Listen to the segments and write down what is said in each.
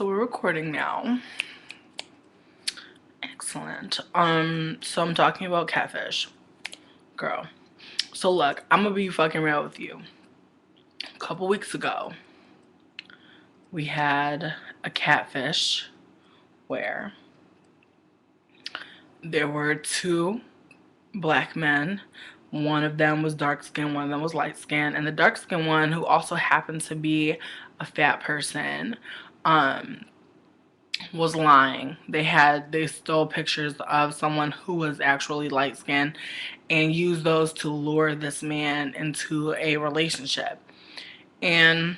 So we're recording now. Excellent. So I'm talking about Catfish. Girl. So look, I'm gonna be fucking real with you. A couple weeks ago, we had a catfish where there were two black men. One of them was dark skinned, one of them was light skinned, and the dark skinned one, who also happened to be a fat person, um, was lying. They stole pictures of someone who was actually light skinned and used those to lure this man into a relationship. And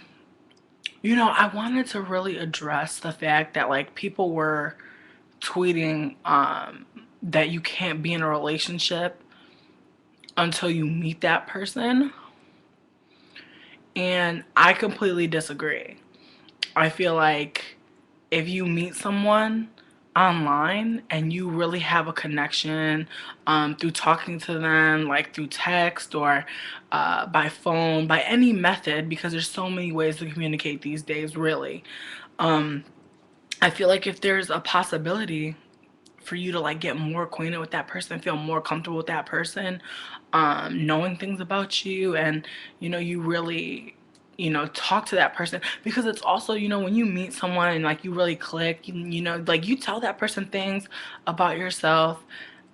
I wanted to really address the fact that like people were tweeting that you can't be in a relationship until you meet that person. And I completely disagree. I feel like if you meet someone online and you really have a connection through talking to them, like through text or by phone, by any method, because there's so many ways to communicate these days, really. Um, I feel like if there's a possibility for you to like get more acquainted with that person, feel more comfortable with that person, knowing things about you, and you really talk to that person, because it's also when you meet someone and like you really click, like you tell that person things about yourself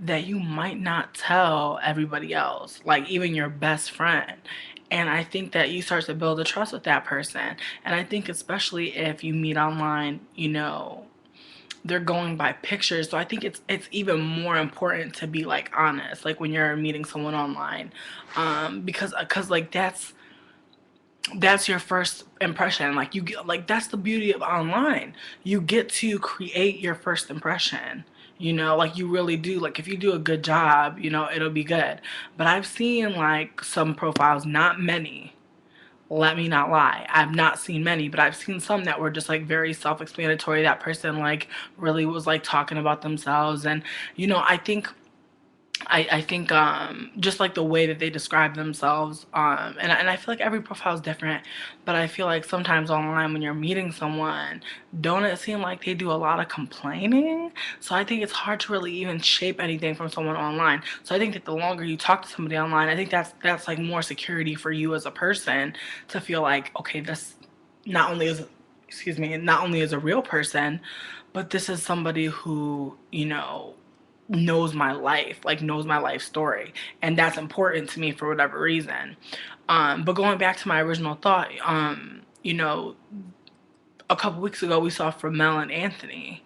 that you might not tell everybody else, like even your best friend. And I think that you start to build a trust with that person. And I think especially if you meet online, they're going by pictures. So I think it's even more important to be like honest, like when you're meeting someone online, because like that's your first impression. Like you get, like that's the beauty of online. You get to create your first impression. Like you really do. Like if you do a good job, it'll be good. But I've seen like some profiles, not many, let me not lie. I've not seen many, but I've seen some that were just like very self-explanatory. That person like really was like talking about themselves, and I think just like the way that they describe themselves, and I feel like every profile is different, but I feel like sometimes online when you're meeting someone, don't it seem like they do a lot of complaining? So I think it's hard to really even shape anything from someone online. So I think that the longer you talk to somebody online, I think that's like more security for you as a person, to feel like, okay, this not only is, excuse me, not only is a real person, but this is somebody who knows my life, like knows my life story, and that's important to me for whatever reason. But going back to my original thought, a couple weeks ago we saw Framel and Anthony,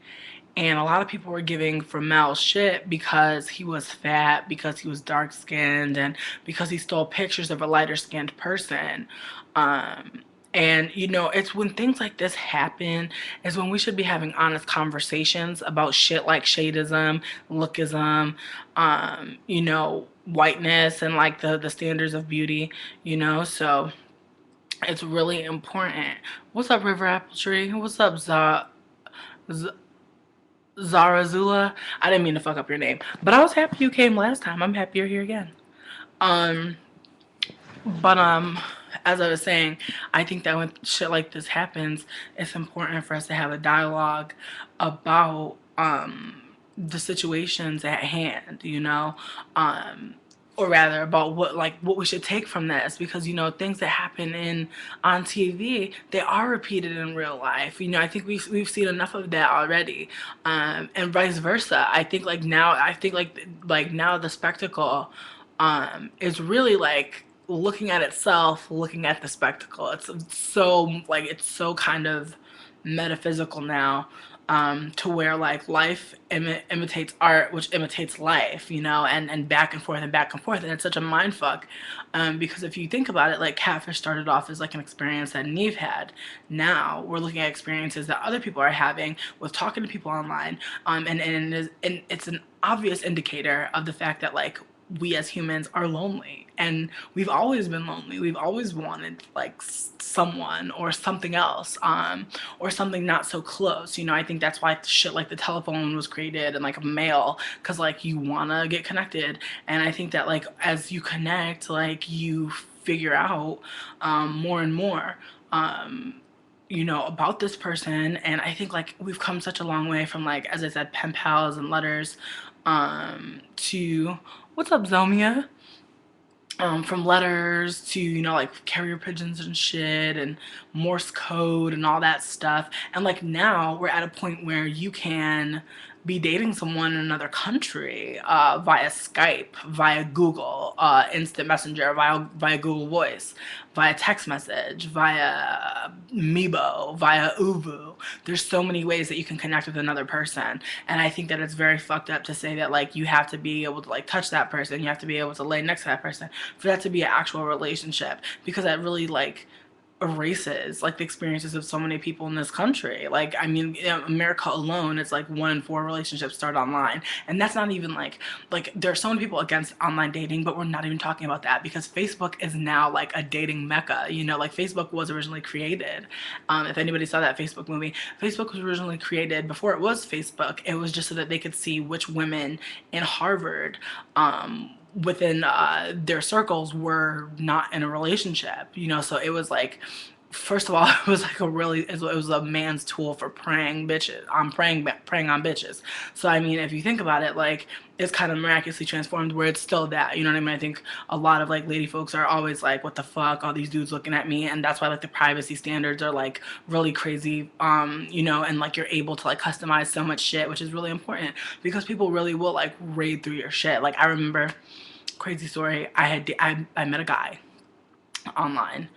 and a lot of people were giving Framel shit because he was fat, because he was dark skinned, and because he stole pictures of a lighter skinned person. Um, and it's when things like this happen is when we should be having honest conversations about shit like shadeism, lookism, whiteness, and like the standards of beauty. So it's really important. What's up, River Apple Tree? What's up, Z- Zarazula? I didn't mean to fuck up your name, but I was happy you came last time. I'm happy you're here again. Um, but as I was saying, I think that when shit like this happens, it's important for us to have a dialogue about the situations at hand, or rather about what we should take from this, because things that happen in on TV, they are repeated in real life. I think we've seen enough of that already, and vice versa. I think like now the spectacle is really like looking at itself, looking at the spectacle. It's so kind of metaphysical now, to where like life imitates art, which imitates life, and back and forth and back and forth, and it's such a mind fuck, because if you think about it, like Catfish started off as like an experience that Neve had. Now we're looking at experiences that other people are having with talking to people online, and it's an obvious indicator of the fact that like we as humans are lonely, and we've always been lonely. We've always wanted like someone or something else, or something not so close. I think that's why shit like the telephone was created, and like mail, because like you want to get connected. And I think that like as you connect, like you figure out more and more, um about this person. And I think like we've come such a long way from, like, as I said, pen pals and letters, to what's up, Zomia? From letters to, like carrier pigeons and shit and Morse code and all that stuff. And like now we're at a point where you can be dating someone in another country via Skype, via Google Instant Messenger, via Google Voice, via text message, via Meebo, via Uvu. There's so many ways that you can connect with another person, and I think that it's very fucked up to say that like you have to be able to like touch that person, you have to be able to lay next to that person for that to be an actual relationship, because that really like erases like the experiences of so many people in this country. Like, I mean, in America alone, it's like 1 in 4 relationships start online, and that's not even like there are so many people against online dating, but we're not even talking about that because Facebook is now like a dating mecca. Like Facebook was originally created. If anybody saw that Facebook movie, Facebook was originally created before it was Facebook. It was just so that they could see which women in Harvard within their circles were not in a relationship, so it was like, first of all, it was like it was a man's tool for preying bitches. I'm preying on bitches. So I mean, if you think about it, like it's kind of miraculously transformed where it's still that, you know what I mean? I think a lot of like lady folks are always like, what the fuck, all these dudes looking at me, and that's why like the privacy standards are like really crazy, and like you're able to like customize so much shit, which is really important because people really will like raid through your shit. Like I remember, crazy story, I met a guy online,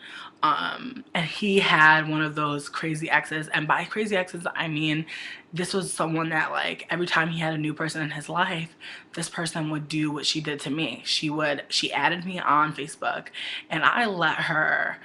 and he had one of those crazy exes, and by crazy exes I mean this was someone that like every time he had a new person in his life, this person would do what she did to me. She added me on Facebook, and I let her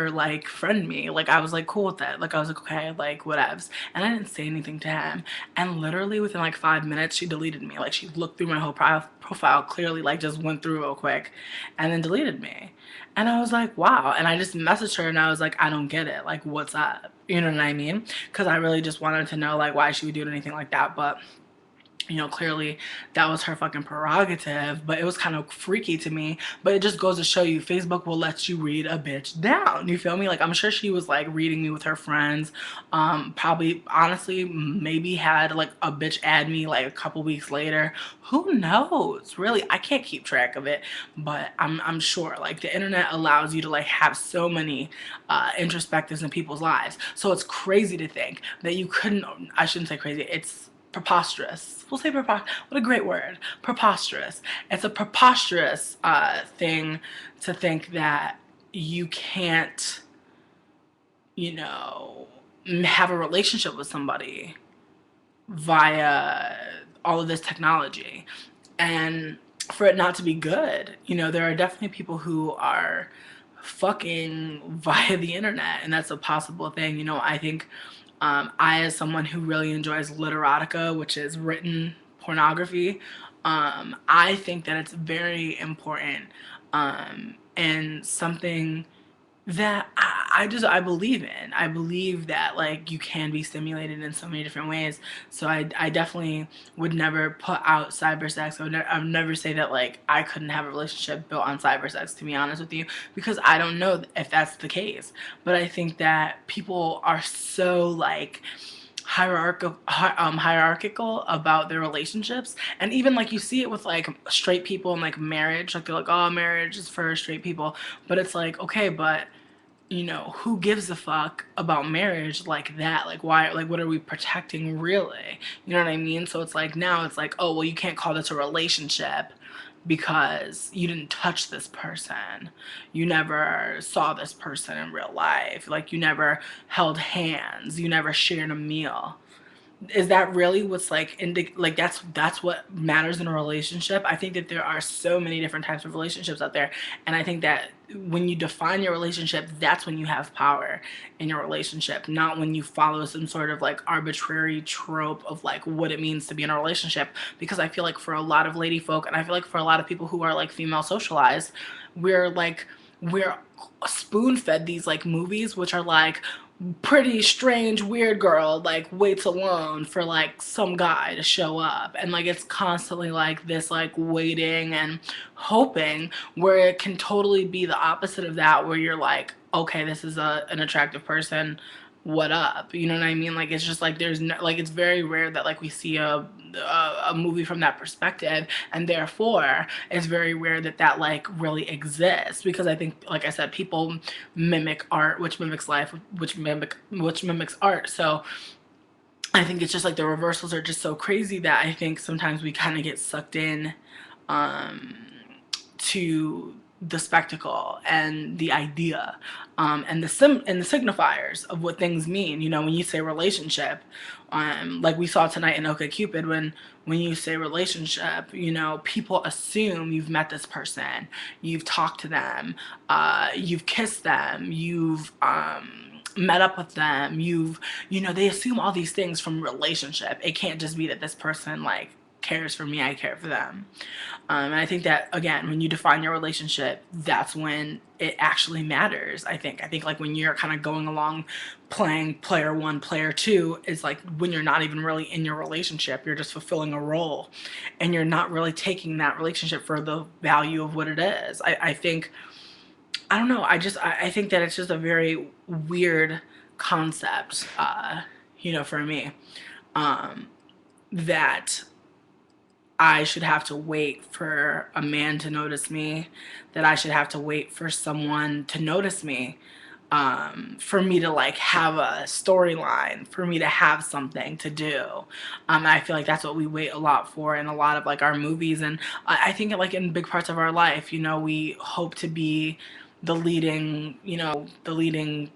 like friend me. Like I was like cool with that. Like I was like, okay, like whatevs. And I didn't say anything to him. And literally within like 5 minutes, she deleted me. Like she looked through my whole profile, clearly like just went through real quick and then deleted me. And I was like, wow. And I just messaged her and I was like, I don't get it. Like, what's up? You know what I mean? Because I really just wanted to know like why she would do anything like that. But clearly that was her fucking prerogative, but it was kind of freaky to me. But it just goes to show you, Facebook will let you read a bitch down. You feel me? Like, I'm sure she was like reading me with her friends. Probably, honestly, maybe had like a bitch add me like a couple weeks later. Who knows? Really, I can't keep track of it, but I'm sure like the internet allows you to like have so many introspectives in people's lives. So it's crazy to think that you couldn't, I shouldn't say crazy, it's preposterous. We'll say preposterous. What a great word. Preposterous. It's a preposterous thing to think that you can't, you know, have a relationship with somebody via all of this technology. And for it not to be good, there are definitely people who are fucking via the internet, and that's a possible thing. I think I, as someone who really enjoys literotica, which is written pornography, I think that it's very important, and something that I believe in. I believe that like you can be stimulated in so many different ways. So I definitely would never put out cyber sex. I would never say that like I couldn't have a relationship built on cyber sex, to be honest with you, because I don't know if that's the case. But I think that people are so like hierarchical about their relationships, and even like you see it with like straight people and like marriage. Like they're like, oh, marriage is for straight people, but it's like, okay, but who gives a fuck about marriage like that? Like, why, like, what are we protecting really? You know what I mean? So it's like, now it's like, oh, well, you can't call this a relationship because you didn't touch this person. You never saw this person in real life. Like, you never held hands. You never shared a meal. Is that really what's like like that's what matters in a relationship? I think that there are so many different types of relationships out there, and I think that when you define your relationship, that's when you have power in your relationship, not when you follow some sort of like arbitrary trope of like what it means to be in a relationship. Because I feel like for a lot of lady folk, and I feel like for a lot of people who are like female socialized, we're spoon fed these like movies which are like pretty strange weird girl like waits alone for like some guy to show up, and like it's constantly like this like waiting and hoping, where it can totally be the opposite of that, where you're like, okay, this is an attractive person, what up, you know what I mean? Like, it's just like there's no, like, it's very rare that like we see a movie from that perspective, and therefore it's very rare that that like really exists, because I think, like I said, people mimic art, which mimics life, which mimics art. So I think it's just like the reversals are just so crazy that I think sometimes we kind of get sucked in um, to the spectacle and the idea, and the signifiers of what things mean. You know, when you say relationship, like we saw tonight in OkCupid, when you say relationship, you know, people assume you've met this person, you've talked to them, you've kissed them, you've met up with them, you know, they assume all these things from relationship. It can't just be that this person like cares for me, I care for them. And I think that, again, when you define your relationship, that's when it actually matters. I think like when you're kind of going along playing player one, player two, is like when you're not even really in your relationship, you're just fulfilling a role, and you're not really taking that relationship for the value of what it is. I think, I don't know, I think that it's just a very weird concept, you know, for me, um, that I should have to wait for a man to notice me, that I should have to wait for someone to notice me, for me to like have a storyline, for me to have something to do. I feel like that's what we wait a lot for in a lot of like our movies, and I think like in big parts of our life, you know, we hope to be the leading, you know, the leading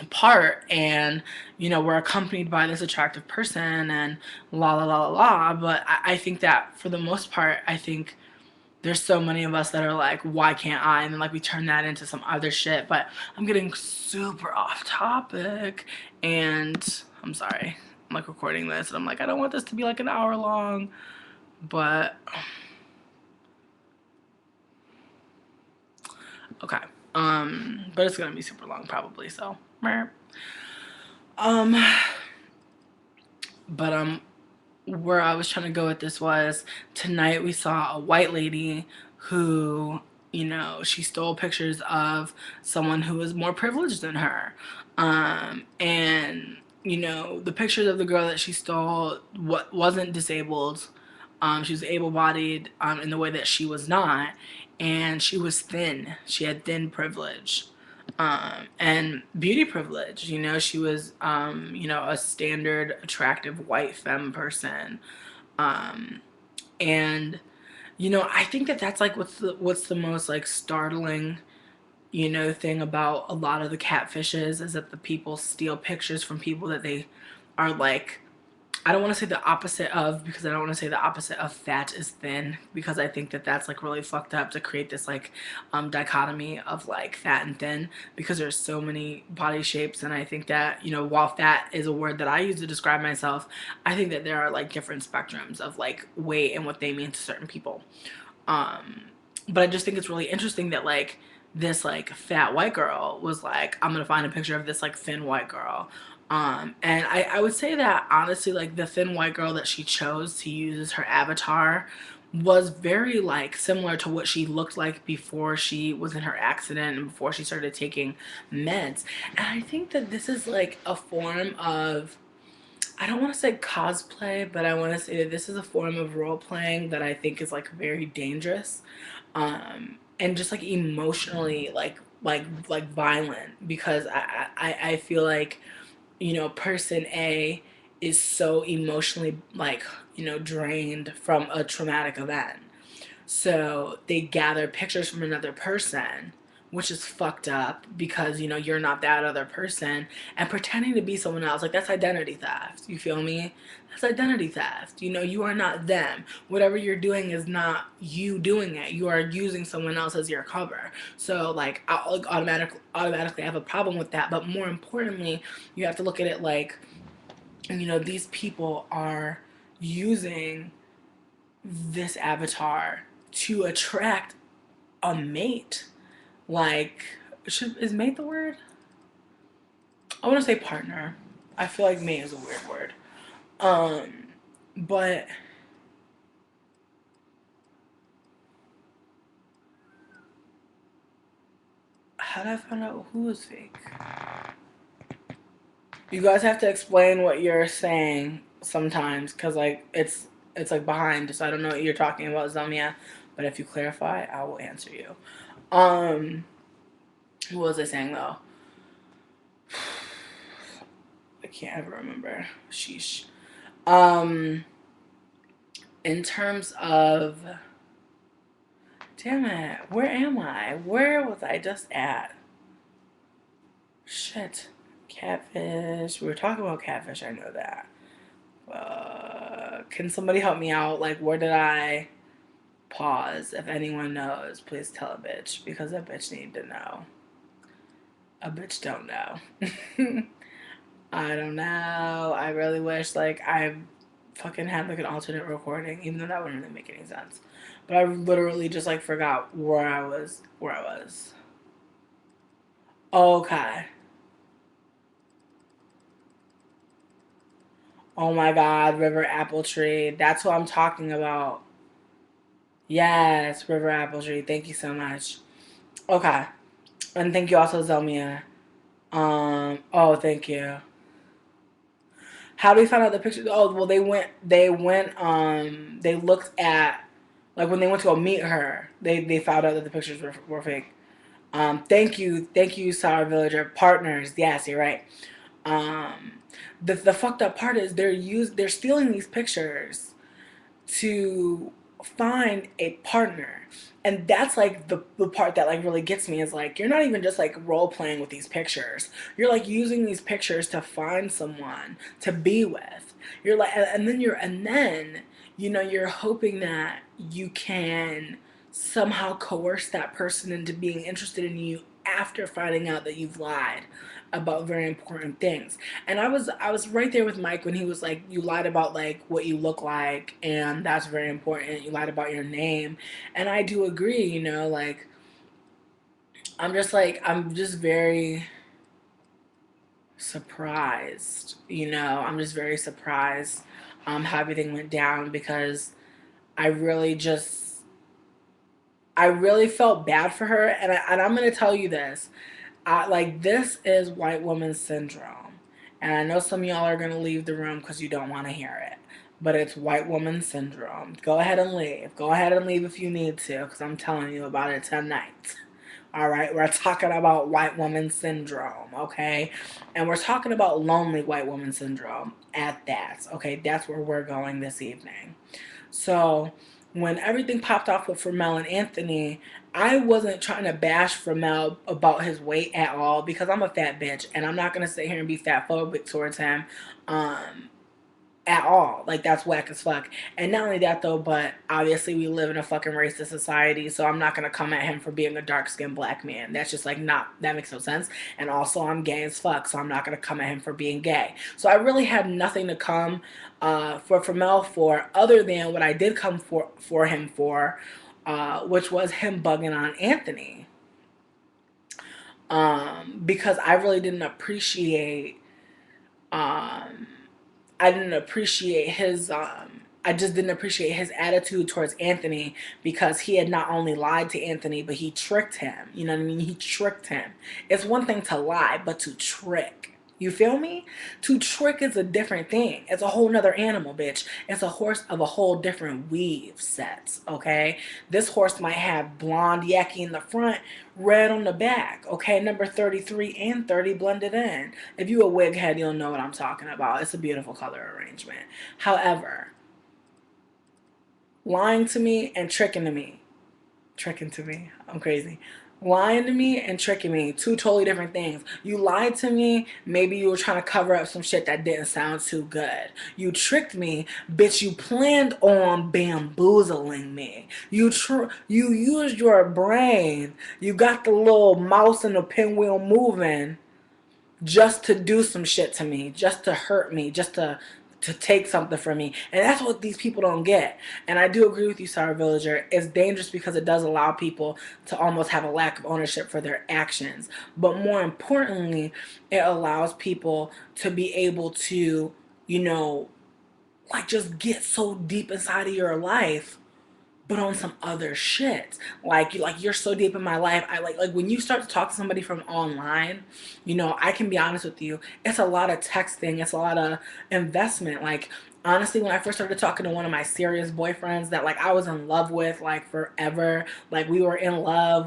part, and you know, we're accompanied by this attractive person, and la la la la la. But I think that for the most part, I think there's so many of us that are like, why can't I? And then like we turn that into some other shit. But I'm getting super off topic, and I'm sorry, I'm like recording this and I'm like, I don't want this to be like an hour long, but okay. But it's gonna be super long probably, so um but where I was trying to go with this was, tonight we saw a white lady who, you know, she stole pictures of someone who was more privileged than her. And, you know, the pictures of the girl that she stole wasn't disabled. She was able-bodied, in the way that she was not. And she was thin. She had thin privilege. And beauty privilege, you know, she was, you know, a standard attractive white femme person. Um, and, you know, I think that that's like what's the most like startling, you know, thing about a lot of the catfishes, is that the people steal pictures from people that they are like, I don't want to say the opposite of, because I don't want to say the opposite of fat is thin, because I think that that's like really fucked up to create this like dichotomy of like fat and thin, because there's so many body shapes. And I think that, you know, while fat is a word that I use to describe myself, I think that there are like different spectrums of like weight and what they mean to certain people. um but I just think it's really interesting that like this like fat white girl was like, I'm gonna find a picture of this like thin white girl. And I would say that honestly, like the thin white girl that she chose to use as her avatar was very like similar to what she looked like before she was in her accident and before she started taking meds. And I think that this is like a form of, I don't want to say cosplay, but I want to say that this is a form of role playing that I think is like very dangerous, and just like emotionally like violent, because I feel like, you know, person A is so emotionally like, you know, drained from a traumatic event, so they gather pictures from another person, which is fucked up, because, you know, you're not that other person, and pretending to be someone else. Like, that's identity theft. You feel me? That's identity theft. You know, you are not them. Whatever you're doing is not you doing it. You are using someone else as your cover. So, like, I'll like, automatically have a problem with that. But more importantly, you have to look at it like, you know, these people are using this avatar to attract a mate. Like, is mate the word? I want to say partner. I feel like mate is a weird word. Um, but How did I find out who was fake? You guys have to explain what you're saying sometimes, cause like it's like behind, so I don't know what you're talking about, Zelmia. But if you clarify, I will answer you. Um, what was I saying though? I can't ever remember. Sheesh. Um, in terms of, damn it, where am I? Where was I just at? Shit. Catfish. We were talking about catfish. I know that. Can somebody help me out? Like, where did I pause? If anyone knows, please tell a bitch, because a bitch need to know. A bitch don't know. I don't know. I really wish like I fucking had like an alternate recording, even though that wouldn't really make any sense. But I literally just like forgot where I was. Where I was. Okay. Oh my God, River Apple Tree. That's what I'm talking about. Yes, River Apple Tree. Thank you so much. Okay. And thank you also, Zelmia. Oh, thank you. How do we find out the pictures? Oh, well, they looked at, like when they went to go meet her, they found out that the pictures were fake. Thank you, Sour Villager. Partners, yes, you're right. Um, the fucked up part is they're stealing these pictures to find a partner. And that's like the part that like really gets me, is like you're not even just like role playing with these pictures. You're like using these pictures to find someone to be with. You're like, and then you're hoping that you can somehow coerce that person into being interested in you after finding out that you've lied about very important things. And I was right there with Mike when he was like, you lied about like what you look like, and that's very important. You lied about your name. And I do agree, like I'm just very surprised. I'm just very surprised how everything went down, because I really just I really felt bad for her. And I'm gonna tell you this. Like, this is white woman syndrome. And I know some of y'all are going to leave the room because you don't want to hear it. But it's white woman syndrome. Go ahead and leave. Go ahead and leave if you need to, because I'm telling you about it tonight. All right, we're talking about white woman syndrome, okay? And we're talking about lonely white woman syndrome at that, okay? That's where we're going this evening. So when everything popped off with Fermel and Anthony, I wasn't trying to bash Fermel about his weight at all, because I'm a fat bitch and I'm not gonna sit here and be fat phobic towards him. Um, at all. Like, that's whack as fuck. And not only that though, but obviously we live in a fucking racist society, so I'm not gonna come at him for being a dark skinned black man. That's just like, not, that makes no sense. And also I'm gay as fuck, so I'm not gonna come at him for being gay. So I really had nothing to come for Mel for, other than what I did come for him for, which was him bugging on Anthony. Because I really didn't appreciate um I didn't appreciate his I just didn't appreciate his attitude towards Anthony, because he had not only lied to Anthony, but he tricked him. You know what I mean? He tricked him. It's one thing to lie, but to trick. You feel me? To trick is a different thing. It's a whole nother animal, bitch. It's a horse of a whole different weave sets, okay? This horse might have blonde yaki in the front, red on the back, okay? Number 33 and 30 blended in. If you a wig head, you'll know what I'm talking about. It's a beautiful color arrangement. However, lying to me and tricking to me, I'm crazy. Lying to me and tricking me, two totally different things. You lied to me, maybe you were trying to cover up some shit that didn't sound too good. You tricked me, bitch, you planned on bamboozling me. You used your brain. You got the little mouse and the pinwheel moving just to do some shit to me, just to hurt me, just to take something from me. And that's what these people don't get. And I do agree with you, Sour Villager. It's dangerous because it does allow people to almost have a lack of ownership for their actions. But more importantly, it allows people to be able to, like, just get so deep inside of your life but on some other shit. Like you're so deep in my life. I like when you start to talk to somebody from online, I can be honest with you. It's a lot of texting. It's a lot of investment. Like honestly, when I first started talking to one of my serious boyfriends that like I was in love with like forever, like we were in love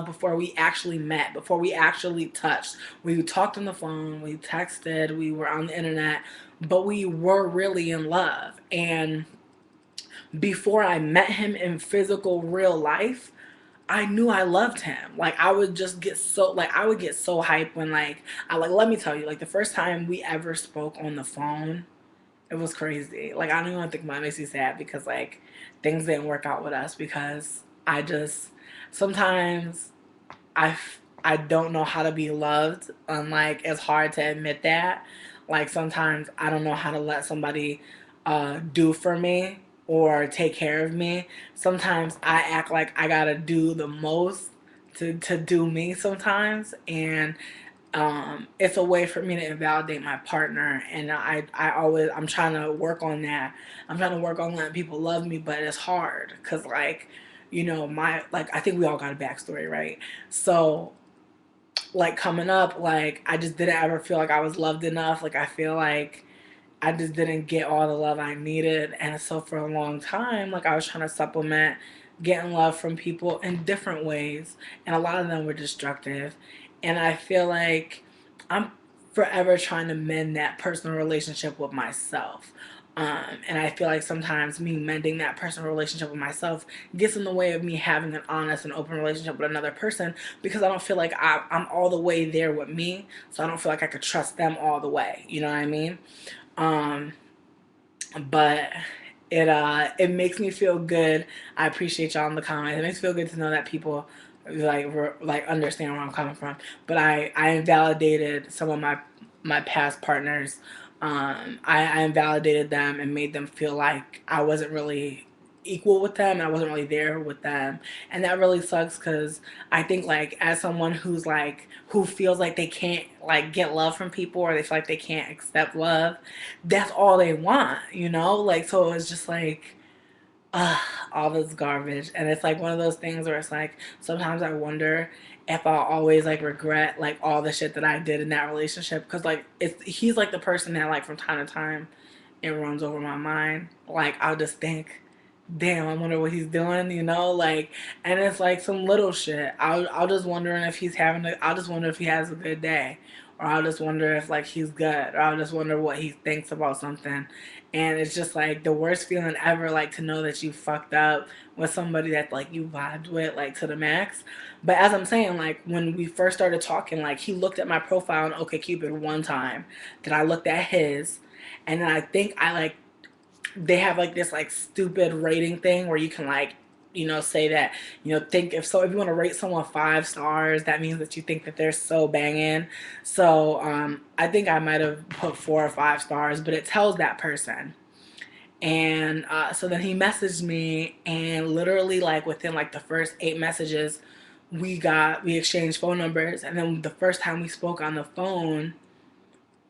before we actually met, before we actually touched. We talked on the phone, we texted, we were on the internet, but we were really in love. And before I met him in physical real life, I knew I loved him. Like I would just get so like I would get so hyped when like I like let me tell you, like the first time we ever spoke on the phone, it was crazy. Like I don't even think about it, makes me sad because like things didn't work out with us because I just sometimes I I don't know how to be loved. Like it's hard to admit that. Like sometimes I don't know how to let somebody do for me or take care of me. Sometimes I act like I gotta do the most to do me sometimes, and it's a way for me to invalidate my partner. And I'm trying to work on that. I'm trying to work on letting people love me, but it's hard because like my like I think we all got a backstory, right? So like coming up, like I just didn't ever feel like I was loved enough. Like I feel like I just didn't get all the love I needed. And so for a long time, like I was trying to supplement getting love from people in different ways. And a lot of them were destructive. And I feel like I'm forever trying to mend that personal relationship with myself. And I feel like sometimes me mending that personal relationship with myself gets in the way of me having an honest and open relationship with another person because I don't feel like I'm all the way there with me. So I don't feel like I could trust them all the way. You know what I mean? Um, but it makes me feel good. I appreciate y'all in the comments. It makes me feel good to know that people like understand where I'm coming from. But I invalidated some of my past partners. I invalidated them and made them feel like I wasn't really equal with them and I wasn't really there with them. And that really sucks because I think like as someone who feels like they can't like get love from people or they feel like they can't accept love, that's all they want, Like so it's just like uh, all this garbage. And it's like one of those things where it's like sometimes I wonder if I'll always like regret like all the shit that I did in that relationship because like he's like the person that like from time to time it runs over my mind. Like I'll just think, damn, I wonder what he's doing, like, and it's like some little shit. I'll just wondering if I'll just wonder if he has a good day, or I'll just wonder if like he's good, or I'll just wonder what he thinks about something, and it's just like the worst feeling ever, like to know that you fucked up with somebody that like you vibed with like to the max. But as I'm saying, like when we first started talking, like he looked at my profile on OkCupid one time, then I looked at his, and then I think I like they have like this like stupid rating thing where you can like say that think if you want to rate someone 5 stars, that means that you think that they're so banging. So I think I might have put 4 or 5 stars, but it tells that person. And so then he messaged me, and literally like within like the first 8 messages we exchanged phone numbers. And then the first time we spoke on the phone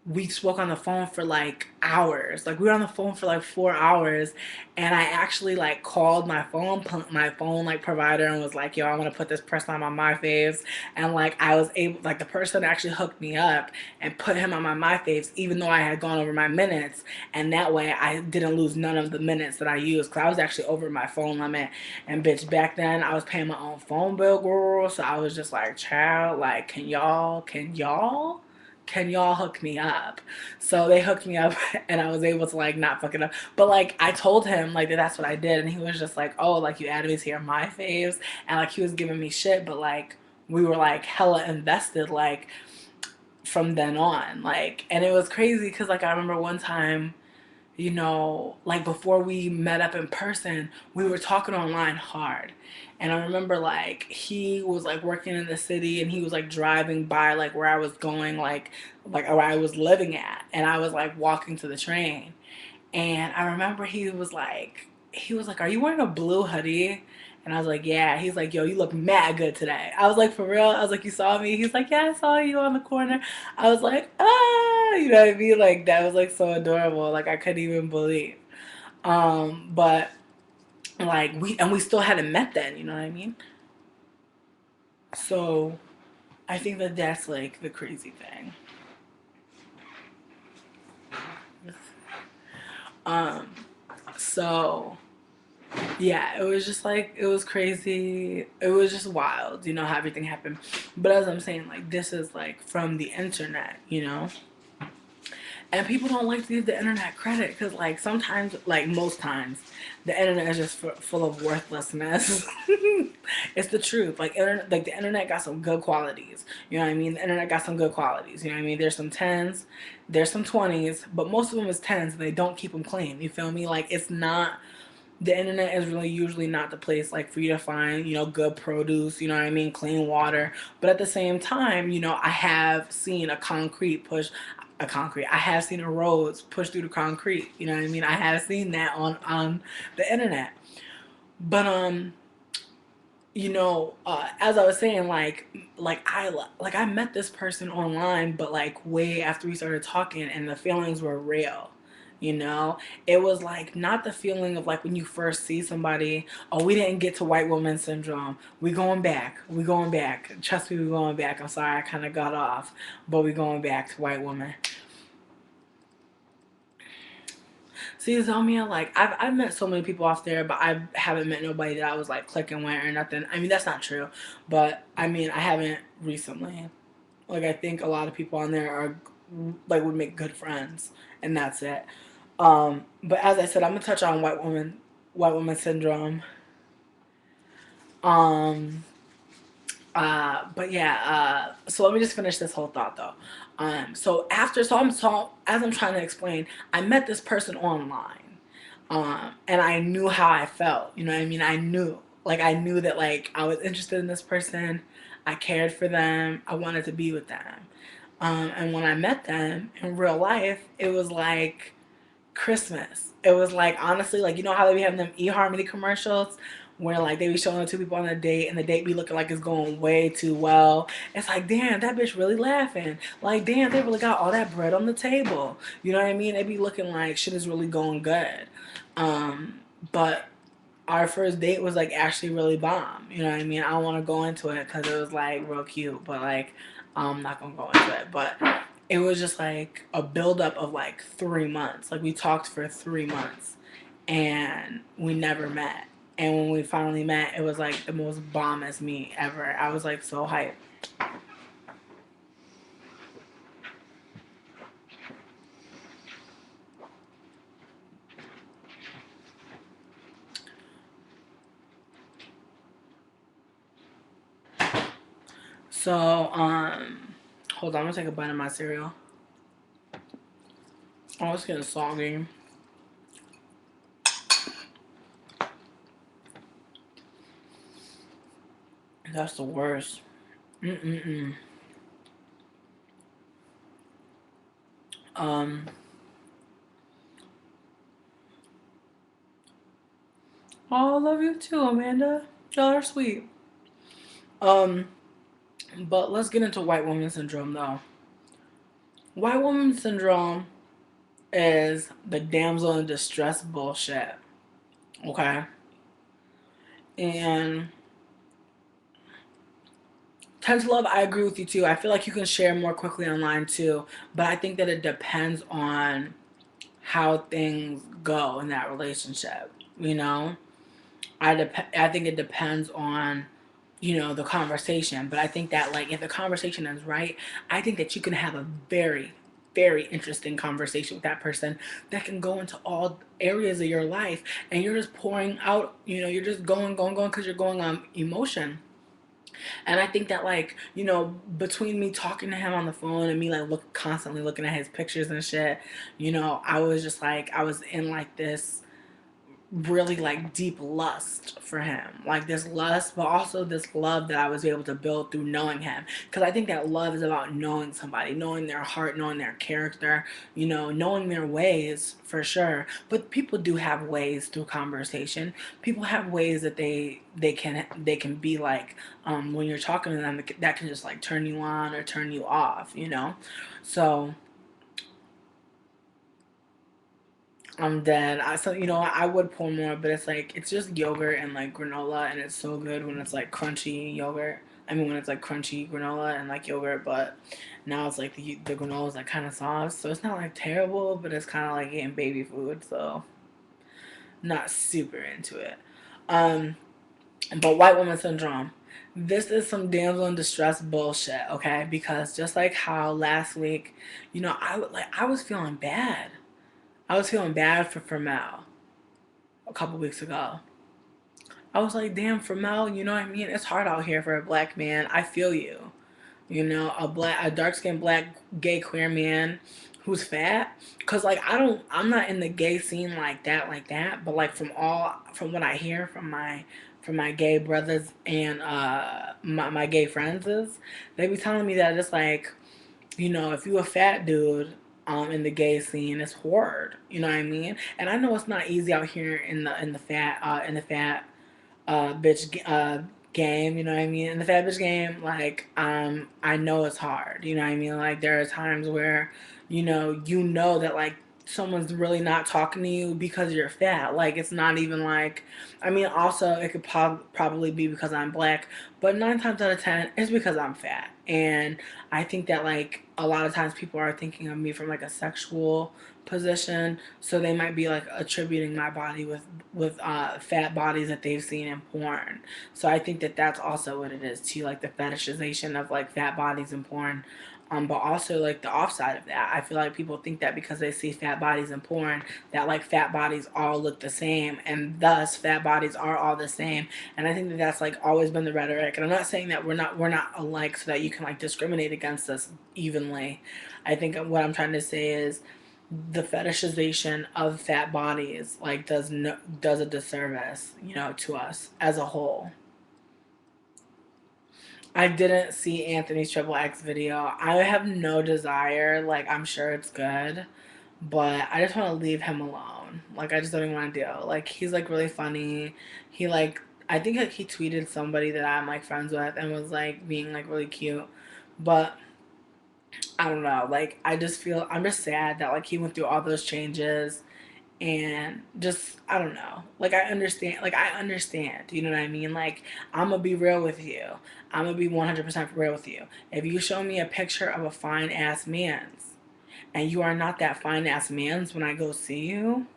for like hours. Like we were on the phone for like 4 hours, and I actually like called my phone like provider and was like, "Yo, I want to put this person on my faves." And like I was able, like the person actually hooked me up and put him on my faves, even though I had gone over my minutes, and that way I didn't lose none of the minutes that I used because I was actually over my phone limit. And bitch, back then I was paying my own phone bill, girl. So I was just like, "Child, like, can y'all hook me up?" So they hooked me up and I was able to like not fuck it up. But like I told him like that that's what I did, and he was just like, "Oh, like you added me to your my faves," and like he was giving me shit, but like we were like hella invested like from then on. Like, and it was crazy because like I remember one time, like before we met up in person, we were talking online hard. And I remember like he was like working in the city and he was like driving by like where I was going, like where I was living at. And I was like walking to the train. And I remember he was like, "Are you wearing a blue hoodie?" And I was like, "Yeah." He's like, "Yo, you look mad good today." I was like, "For real?" I was like, "You saw me?" He's like, "Yeah, I saw you on the corner." I was like, "Ah," you know what I mean? Like that was like so adorable. Like I couldn't even believe. But Like we still hadn't met then, you know what I mean? So I think that that's like the crazy thing. Um, so yeah, it was just like it was crazy. It was just wild, how everything happened. But as I'm saying, like this is like from the internet. And people don't like to give the internet credit because, like, sometimes, like, most times, the internet is just full of worthlessness. It's the truth. Like the internet got some good qualities. You know what I mean? The internet got some good qualities. You know what I mean? There's some tens, there's some 20s, but most of them is tens, and they don't keep them clean. You feel me? Like, it's not. The internet is really usually not the place like for you to find good produce, you know what I mean, clean water. But at the same time, I have seen I have seen a roads push through the concrete, you know what I mean. I have seen that on the internet. But as I was saying, like I met this person online, but like way after we started talking, and the feelings were real. You know, it was like not the feeling of like when you first see somebody. Oh, we didn't get to white woman syndrome. We going back. We going back. Trust me, we going back. I'm sorry, I kind of got off, but we going back to white woman. See, Zomia, like I've met so many people off there, but I haven't met nobody that I was like clicking with or nothing. I mean, that's not true, but I mean, I haven't recently. Like, I think a lot of people on there are like would make good friends, and that's it. But as I said, I'm gonna touch on white woman syndrome. Um, but yeah, so let me just finish this whole thought though. So as I'm trying to explain, I met this person online, and I knew how I felt. You know what I mean? I knew that like I was interested in this person, I cared for them, I wanted to be with them. And when I met them in real life, it was like Christmas. It was like honestly, like how they be having them eHarmony commercials where like they be showing two people on a date and the date be looking like it's going way too well. It's like, damn, that bitch really laughing. Like, damn, they really got all that bread on the table. You know what I mean? They be looking like shit is really going good. But our first date was like actually really bomb. You know what I mean? I don't want to go into it because it was like real cute, but like I'm not gonna go into it. But it was just like a buildup of like 3 months. Like we talked for 3 months, and we never met. And when we finally met, it was like the most bombest meet ever. I was like so hyped. So hold on, I'm gonna take a bite of my cereal. Oh, it's getting soggy. That's the worst. Mm-mm-mm. Um, oh, I love you too, Amanda. Y'all are sweet. Um, but let's get into white woman syndrome though. White woman syndrome is the damsel in distress bullshit. Okay? And tend to love, I agree with you too. I feel like you can share more quickly online too, but I think that it depends on how things go in that relationship. You know, I think it depends on the conversation, but I think that like if the conversation is right, I think that you can have a very interesting conversation with that person that can go into all areas of your life, and you're just pouring out, you're just going because you're going on emotion. And I think that like, between me talking to him on the phone and me like constantly looking at his pictures and shit, I was just like I was in like this really like deep lust for him, like this lust, but also this love that I was able to build through knowing him, because I think that love is about knowing somebody, knowing their heart, knowing their character, knowing their ways for sure. But people do have ways through conversation. People have ways that they can be like, when you're talking to them, that can just like turn you on or turn you off. So I'm dead. I would pour more, but it's like it's just yogurt and like granola, and it's so good when it's like crunchy yogurt. I mean, when it's like crunchy granola and like yogurt, but now it's like the granola is like kind of soft, so it's not like terrible, but it's kind of like eating baby food, so not super into it. Um, but white woman syndrome. This is some damsel in distress bullshit, okay? Because just like how last week, I was feeling bad. I was feeling bad for Mel a couple weeks ago. I was like, damn, for Mel, you know what I mean? It's hard out here for a black man. I feel you. A dark skinned black gay queer man who's fat. Cause like I'm not in the gay scene like that. But like from what I hear from my gay brothers and my gay friends is they be telling me that it's like, if you a fat dude in the gay scene, it's hard. You know what I mean? And I know it's not easy out here in the fat bitch game, you know what I mean? In the fat bitch game, like I know it's hard, you know what I mean? Like there are times where, that like someone's really not talking to you because you're fat. Like it's not even like I mean also it could probably be because I'm black, but 9 times out of 10 it's because I'm fat. And I think that like a lot of times people are thinking of me from like a sexual position, so they might be like attributing my body with fat bodies that they've seen in porn. So I think that that's also what it is too, like the fetishization of like fat bodies in porn. But also like the offside of that, I feel like people think that because they see fat bodies in porn, that like fat bodies all look the same, and thus fat bodies are all the same. And I think that that's like always been the rhetoric. And I'm not saying that we're not alike, so that you can like discriminate against us evenly. I think what I'm trying to say is the fetishization of fat bodies like does a disservice, to us as a whole. I didn't see Anthony's Triple X video. I have no desire. Like I'm sure it's good, but I just want to leave him alone. Like I just don't even want to deal. Like he's like really funny. He like I think like he tweeted somebody that I'm like friends with and was like being like really cute, but I don't know. Like I just feel I'm just sad that like he went through all those changes and just I don't know. Like I understand. You know what I mean? Like I'm gonna be real with you. I'm gonna be 100% real with you. If you show me a picture of a fine ass man's and you are not that fine ass man's when I go see you,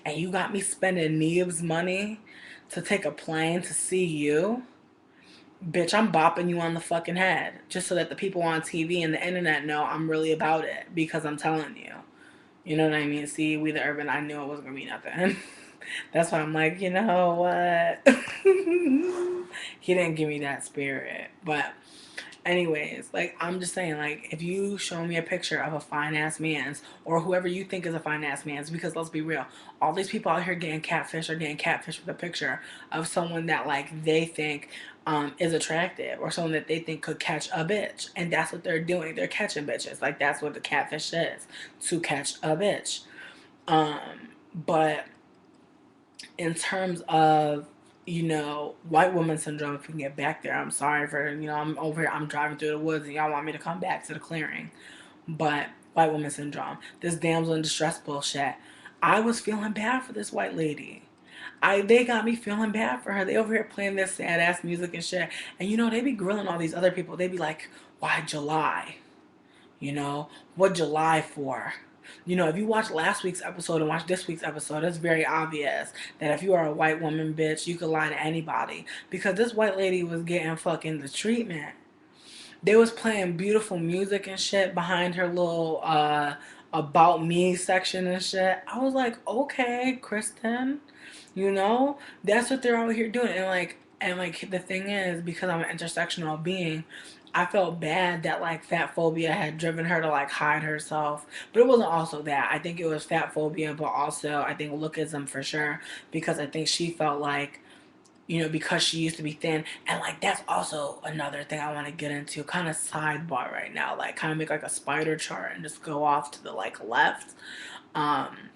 and you got me spending Neeb's money to take a plane to see you, bitch, I'm bopping you on the fucking head just so that the people on TV and the internet know I'm really about it because I'm telling you. You know what I mean? See, we the urban, I knew it wasn't gonna be nothing. That's why I'm like, you know what? He didn't give me that spirit. But anyways, like I'm just saying, like if you show me a picture of a fine ass man's or whoever you think is a fine ass man's, because let's be real, all these people out here getting catfish are getting catfish with a picture of someone that like they think is attractive or someone that they think could catch a bitch, and that's what they're doing. They're catching bitches. Like that's what the catfish is, to catch a bitch. But in terms of white woman syndrome, if we can get back there, I'm sorry for I'm over here, I'm driving through the woods and y'all want me to come back to the clearing. But white woman syndrome, this damsel in distress bullshit, I was feeling bad for this white lady. They got me feeling bad for her. They over here playing this sad ass music and shit, and they be grilling all these other people. They be like, why July? You know, what July for? If you watch last week's episode and watch this week's episode, it's very obvious that if you are a white woman, bitch, you could lie to anybody. Because this white lady was getting fucking the treatment. They was playing beautiful music and shit behind her little about me section and shit. I was like, okay, Kristen, that's what they're out here doing. And like the thing is, because I'm an intersectional being, I felt bad that like fat phobia had driven her to like hide herself. But it wasn't also that. I think it was fat phobia, but also I think lookism for sure. Because I think she felt like, because she used to be thin. And like that's also another thing I want to get into, kind of sidebar right now, like kind of make like a spider chart and just go off to the like left. Um,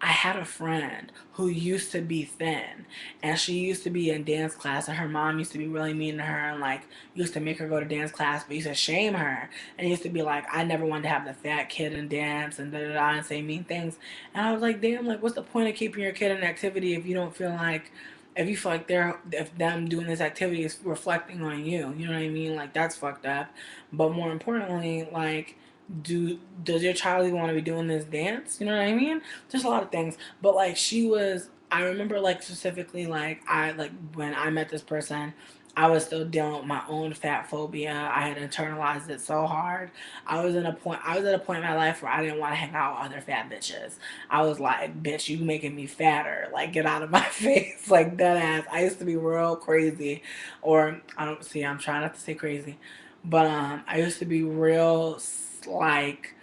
I had a friend who used to be thin, and she used to be in dance class, and her mom used to be really mean to her, and like used to make her go to dance class, but used to shame her, and used to be like, I never wanted to have the fat kid in dance, and da da da, and say mean things. And I was like, damn, like what's the point of keeping your kid in activity if you don't feel like, if you feel like they're, if them doing this activity is reflecting on you, you know what I mean? Like that's fucked up. But more importantly, like, does your child even want to be doing this dance? You know what I mean? There's a lot of things, but like she was. I remember like specifically like I like when I met this person. I was still dealing with my own fat phobia. I had internalized it so hard. I was at a point in my life where I didn't want to hang out with other fat bitches. I was like, bitch, you making me fatter. Like, get out of my face. Like, dead ass. I used to be real crazy. Or, I don't see, I'm trying not to say crazy. But, I used to be real, like,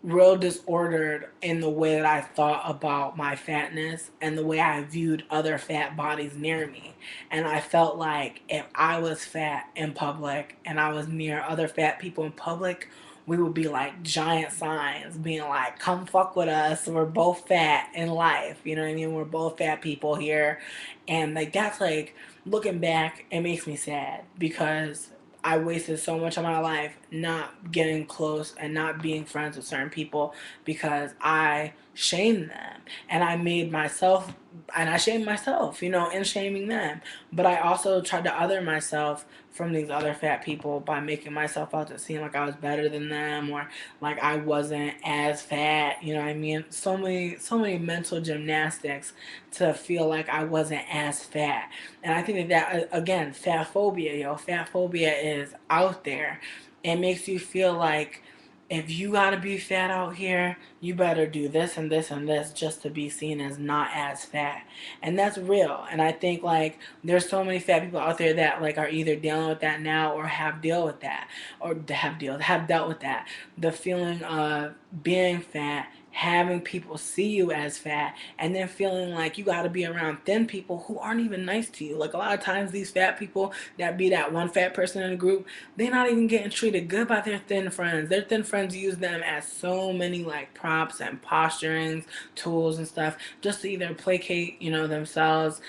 real disordered in the way that I thought about my fatness and the way I viewed other fat bodies near me. And I felt like if I was fat in public and I was near other fat people in public, we would be like giant signs being like, come fuck with us. We're both fat in life. You know what I mean? We're both fat people here. And like, that's like, looking back, it makes me sad because I wasted so much of my life not getting close and not being friends with certain people because I shamed them and I made myself, and I shamed myself, you know, in shaming them. But I also tried to other myself from these other fat people by making myself out to seem like I was better than them or like I wasn't as fat, you know what I mean? So many mental gymnastics to feel like I wasn't as fat. And I think that again, fat phobia, fat phobia is out there. It makes you feel like if you gotta be fat out here, you better do this and this and this just to be seen as not as fat. And that's real. And I think like there's so many fat people out there that like are either dealing with that now or have dealt with that or have dealt with that. The feeling of being fat, having people see you as fat, and then feeling like you got to be around thin people who aren't even nice to you. Like a lot of times these fat people that be that one fat person in the group, they're not even getting treated good by their thin friends. Their thin friends use them as so many like props and posturings, tools and stuff just to either placate, themselves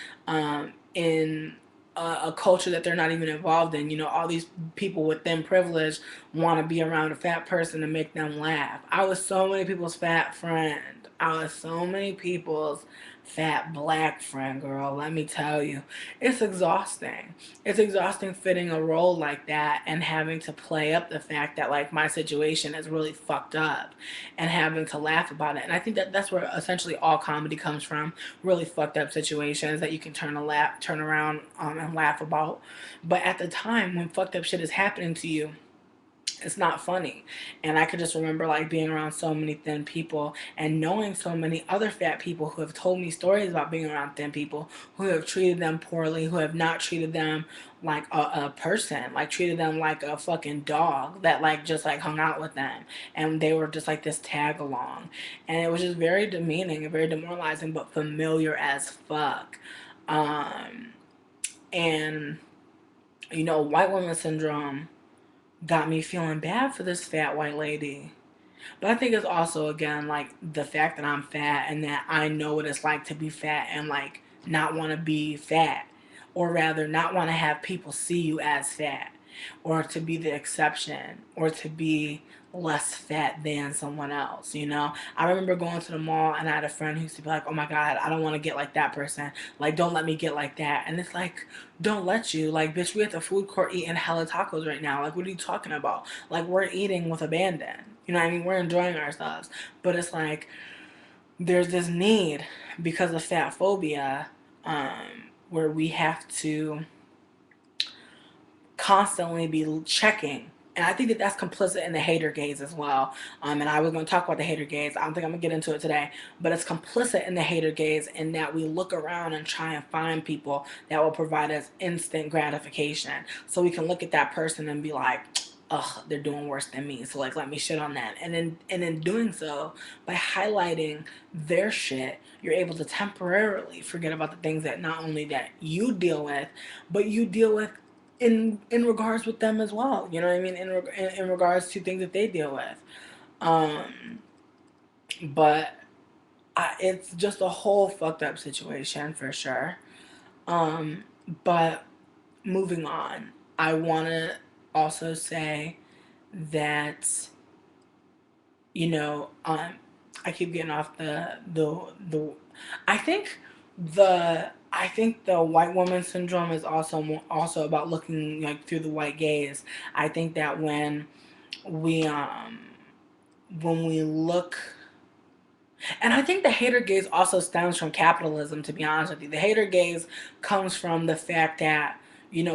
in a culture that they're not even involved in. All these people with thin privilege want to be around a fat person to make them laugh. I was so many people's fat friend. I was so many people's fat black friend, girl. Let me tell you, it's exhausting. It's exhausting fitting a role like that and having to play up the fact that like my situation is really fucked up and having to laugh about it. And I think that that's where essentially all comedy comes from. Really fucked up situations that you can turn around and laugh about. But at the time when fucked up shit is happening to you, it's not funny. And I could just remember like being around so many thin people and knowing so many other fat people who have told me stories about being around thin people, who have treated them poorly, who have not treated them like a person, like treated them like a fucking dog that like just like hung out with them, and they were just like this tag along. And it was just very demeaning and very demoralizing, but familiar as fuck. um and white woman syndrome got me feeling bad for this fat white lady. But I think it's also again like the fact that I'm fat and that I know what it's like to be fat and like not want to be fat, or rather not want to have people see you as fat, or to be the exception, or to be less fat than someone else. I remember going to the mall and I had a friend who used to be like, oh my god, I don't want to get like that person, like don't let me get like that. And it's like, don't let you, like, bitch, we at the food court eating hella tacos right now, like what are you talking about? Like we're eating with abandon, you know what I mean? We're enjoying ourselves. But it's like there's this need because of fat phobia, where we have to constantly be checking. And I think that that's complicit in the hater gaze as well. And I was going to talk about the hater gaze. I don't think I'm going to get into it today. But it's complicit in the hater gaze in that we look around and try and find people that will provide us instant gratification. So we can look at that person and be like, ugh, they're doing worse than me. So like, let me shit on that. And in doing so, by highlighting their shit, you're able to temporarily forget about the things that not only that you deal with, but you deal with in regards with them as well. You know what I mean? In regards to things that they deal with. Um, but It's just a whole fucked up situation for sure. Um, but moving on, I want to also say that, you know, I keep getting off the. I think I think the white woman syndrome is also about looking like through the white gaze. I think that we when we look, and I think the hater gaze also stems from capitalism, to be honest with you. The hater gaze comes from the fact that,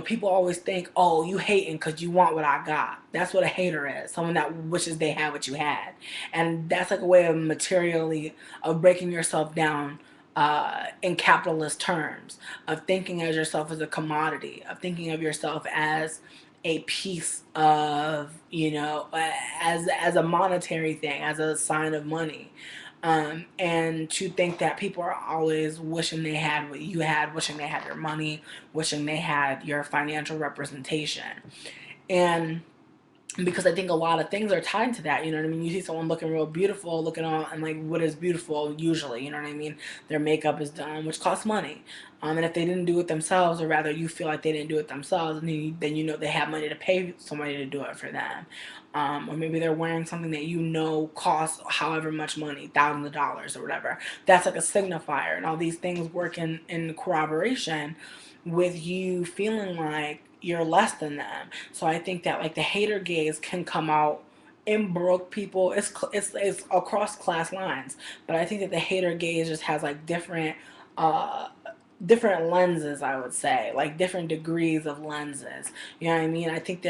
people always think, oh, you hating because you want what I got. That's what a hater is. Someone that wishes they had what you had. And that's like a way of of breaking yourself down in capitalist terms, of thinking of yourself as a commodity, of thinking of yourself as a piece of, as a monetary thing, as a sign of money. And to think that people are always wishing they had what you had, wishing they had your money, wishing they had your financial representation. And because I think a lot of things are tied to that. You know what I mean? You see someone looking real beautiful, looking all, and like, what is beautiful usually? You know what I mean? Their makeup is done, which costs money. And if they didn't do it themselves, or rather you feel like they didn't do it themselves, then you know they have money to pay somebody to do it for them. Or maybe they're wearing something that costs however much money, thousands of dollars or whatever. That's like a signifier, and all these things work in corroboration with you feeling like you're less than them. So I think that like the hater gaze can come out in broke people. It's across class lines, but I think that the hater gaze just has like uh different lenses. I would say like different degrees of lenses. You know what I mean? I think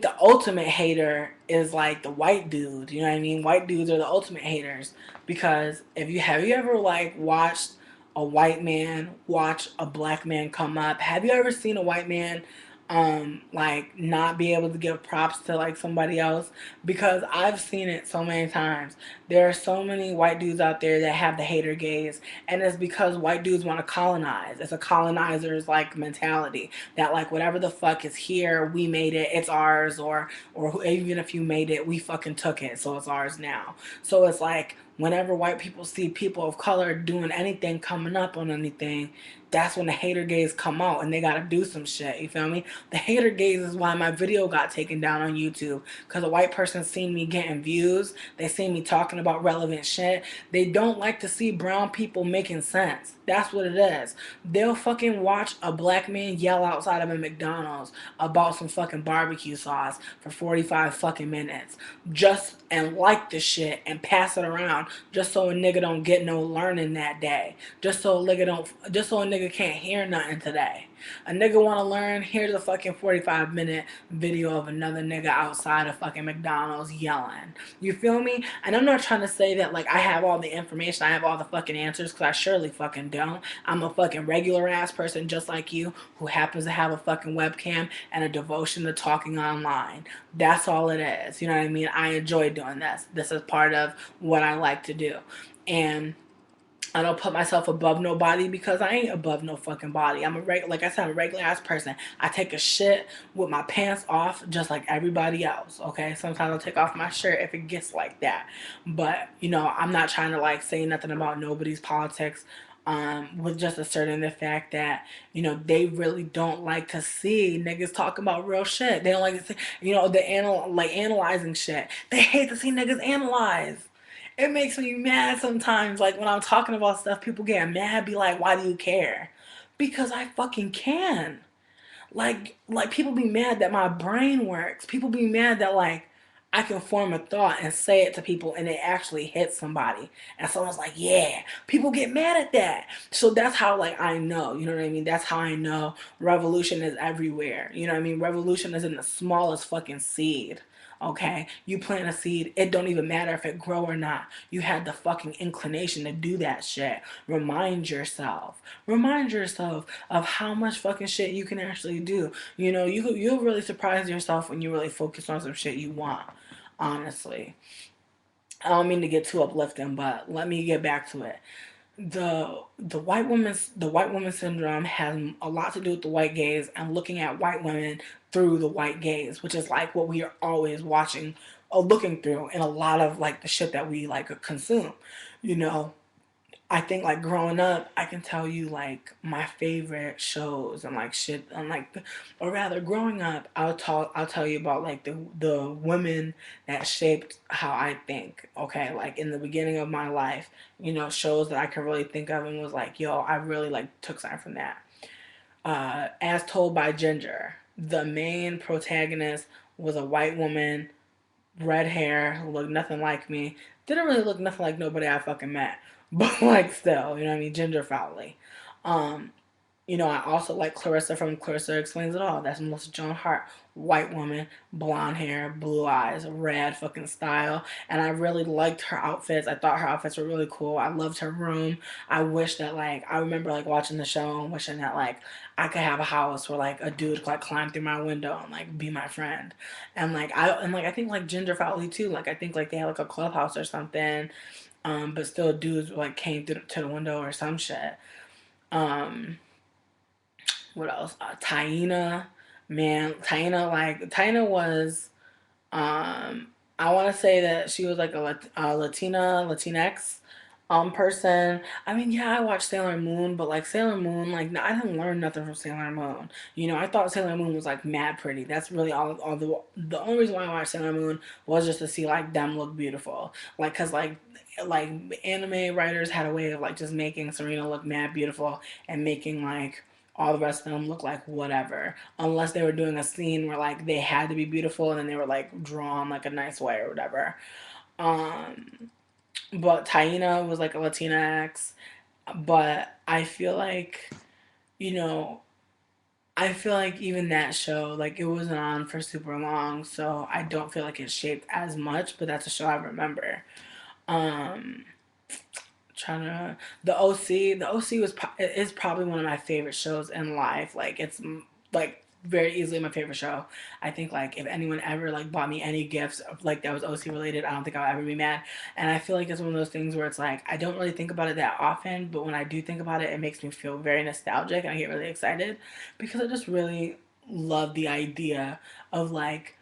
the ultimate hater is like the white dude. You know what I mean? White dudes are the ultimate haters, because if you have you ever like watched a white man watch a black man come up? Have you ever seen a white man like not be able to give props to like somebody else? Because I've seen it so many times. There are so many white dudes out there that have the hater gaze, and it's because white dudes want to colonize. It's a colonizer's like mentality, that like whatever the fuck is here, we made it, it's ours, or even if you made it, we fucking took it, so it's ours now. So it's like whenever white people see people of color doing anything, coming up on anything, that's when the hater gaze come out and they gotta do some shit. You feel me? The hater gaze is why my video got taken down on YouTube, because a white person seen me getting views, they seen me talking about relevant shit. They don't like to see brown people making sense. That's what it is. They'll fucking watch a black man yell outside of a McDonald's about some fucking barbecue sauce for 45 fucking minutes, just and like the shit and pass it around, just so a nigga don't get no learning that day. Just so a nigga can't hear nothing today. A nigga wanna learn, here's a fucking 45-minute video of another nigga outside of fucking McDonald's yelling. You feel me? And I'm not trying to say that like I have all the information, I have all the fucking answers, because I surely fucking don't. I'm a fucking regular ass person just like you, who happens to have a fucking webcam and a devotion to talking online. That's all it is. You know what I mean? I enjoy doing this. This is part of what I like to do. And I don't put myself above nobody, because I ain't above no fucking body. Like I said, I'm a regular ass person. I take a shit with my pants off just like everybody else. Okay, sometimes I'll take off my shirt if it gets like that. But I'm not trying to like say nothing about nobody's politics. With just asserting the fact that they really don't like to see niggas talking about real shit. They don't like to see analyzing shit. They hate to see niggas analyze. It makes me mad sometimes. Like when I'm talking about stuff, people get mad, be like, why do you care? Because I fucking can. Like people be mad that my brain works. People be mad that like I can form a thought and say it to people and it actually hits somebody. And someone's like, yeah. People get mad at that. So that's how like I know, you know what I mean? That's how I know revolution is everywhere. You know what I mean? Revolution is in the smallest fucking seed. Okay, you plant a seed, it don't even matter if it grow or not. You had the fucking inclination to do that shit. Remind yourself of how much fucking shit you can actually do. You'll really surprise yourself when you really focus on some shit you want. Honestly, I don't mean to get too uplifting, but let me get back to it. The white woman syndrome has a lot to do with the white gaze and looking at white women through the white gaze, which is like what we are always watching looking through in a lot of like the shit that we like consume, you know. I think like growing up, I can tell you like my favorite shows and like shit and like, or rather, growing up, I'll tell you about like the women that shaped how I think. Okay, like in the beginning of my life, you know, shows that I can really think of and was like, yo, I really like took something from that. As Told by Ginger, the main protagonist was a white woman, red hair, who looked nothing like me. Didn't really look nothing like nobody I fucking met. But like still, you know what I mean? Ginger Fowley. Um, you know, I also like Clarissa from Clarissa Explains It All. That's Melissa Joan Hart. White woman, blonde hair, blue eyes, red fucking style. And I really liked her outfits. I thought her outfits were really cool. I loved her room. I wish that like I remember like watching the show and wishing that like I could have a house where like a dude could like climb through my window and like be my friend. And I think like Ginger Fowley too. Like I think like they had like a clubhouse or something. But still dudes like came through to the window or some shit. Um what else? Taina, man, Taina was um, I want to say that she was like a Latinx person. I mean, yeah, I watched Sailor Moon, but like Sailor Moon, like I didn't learn nothing from Sailor Moon. You know, I thought Sailor Moon was like mad pretty. That's really all the only reason why I watched Sailor Moon was just to see like them look beautiful. Like cuz like anime writers had a way of like just making Serena look mad beautiful and making like all the rest of them look like whatever, unless they were doing a scene where like they had to be beautiful and then they were like drawn like a nice way or whatever. Um, but Taina was like a Latinx, but I feel like, you know, I feel like even that show, like it wasn't on for super long, so I don't feel like it shaped as much, but that's a show I remember. Um, trying to the OC. The OC is probably one of my favorite shows in life. Like it's like very easily my favorite show. I think like if anyone ever like bought me any gifts like that was OC related, I don't think I'll ever be mad. And I feel like it's one of those things where it's like I don't really think about it that often, but when I do think about it, it makes me feel very nostalgic and I get really excited because I just really love the idea of like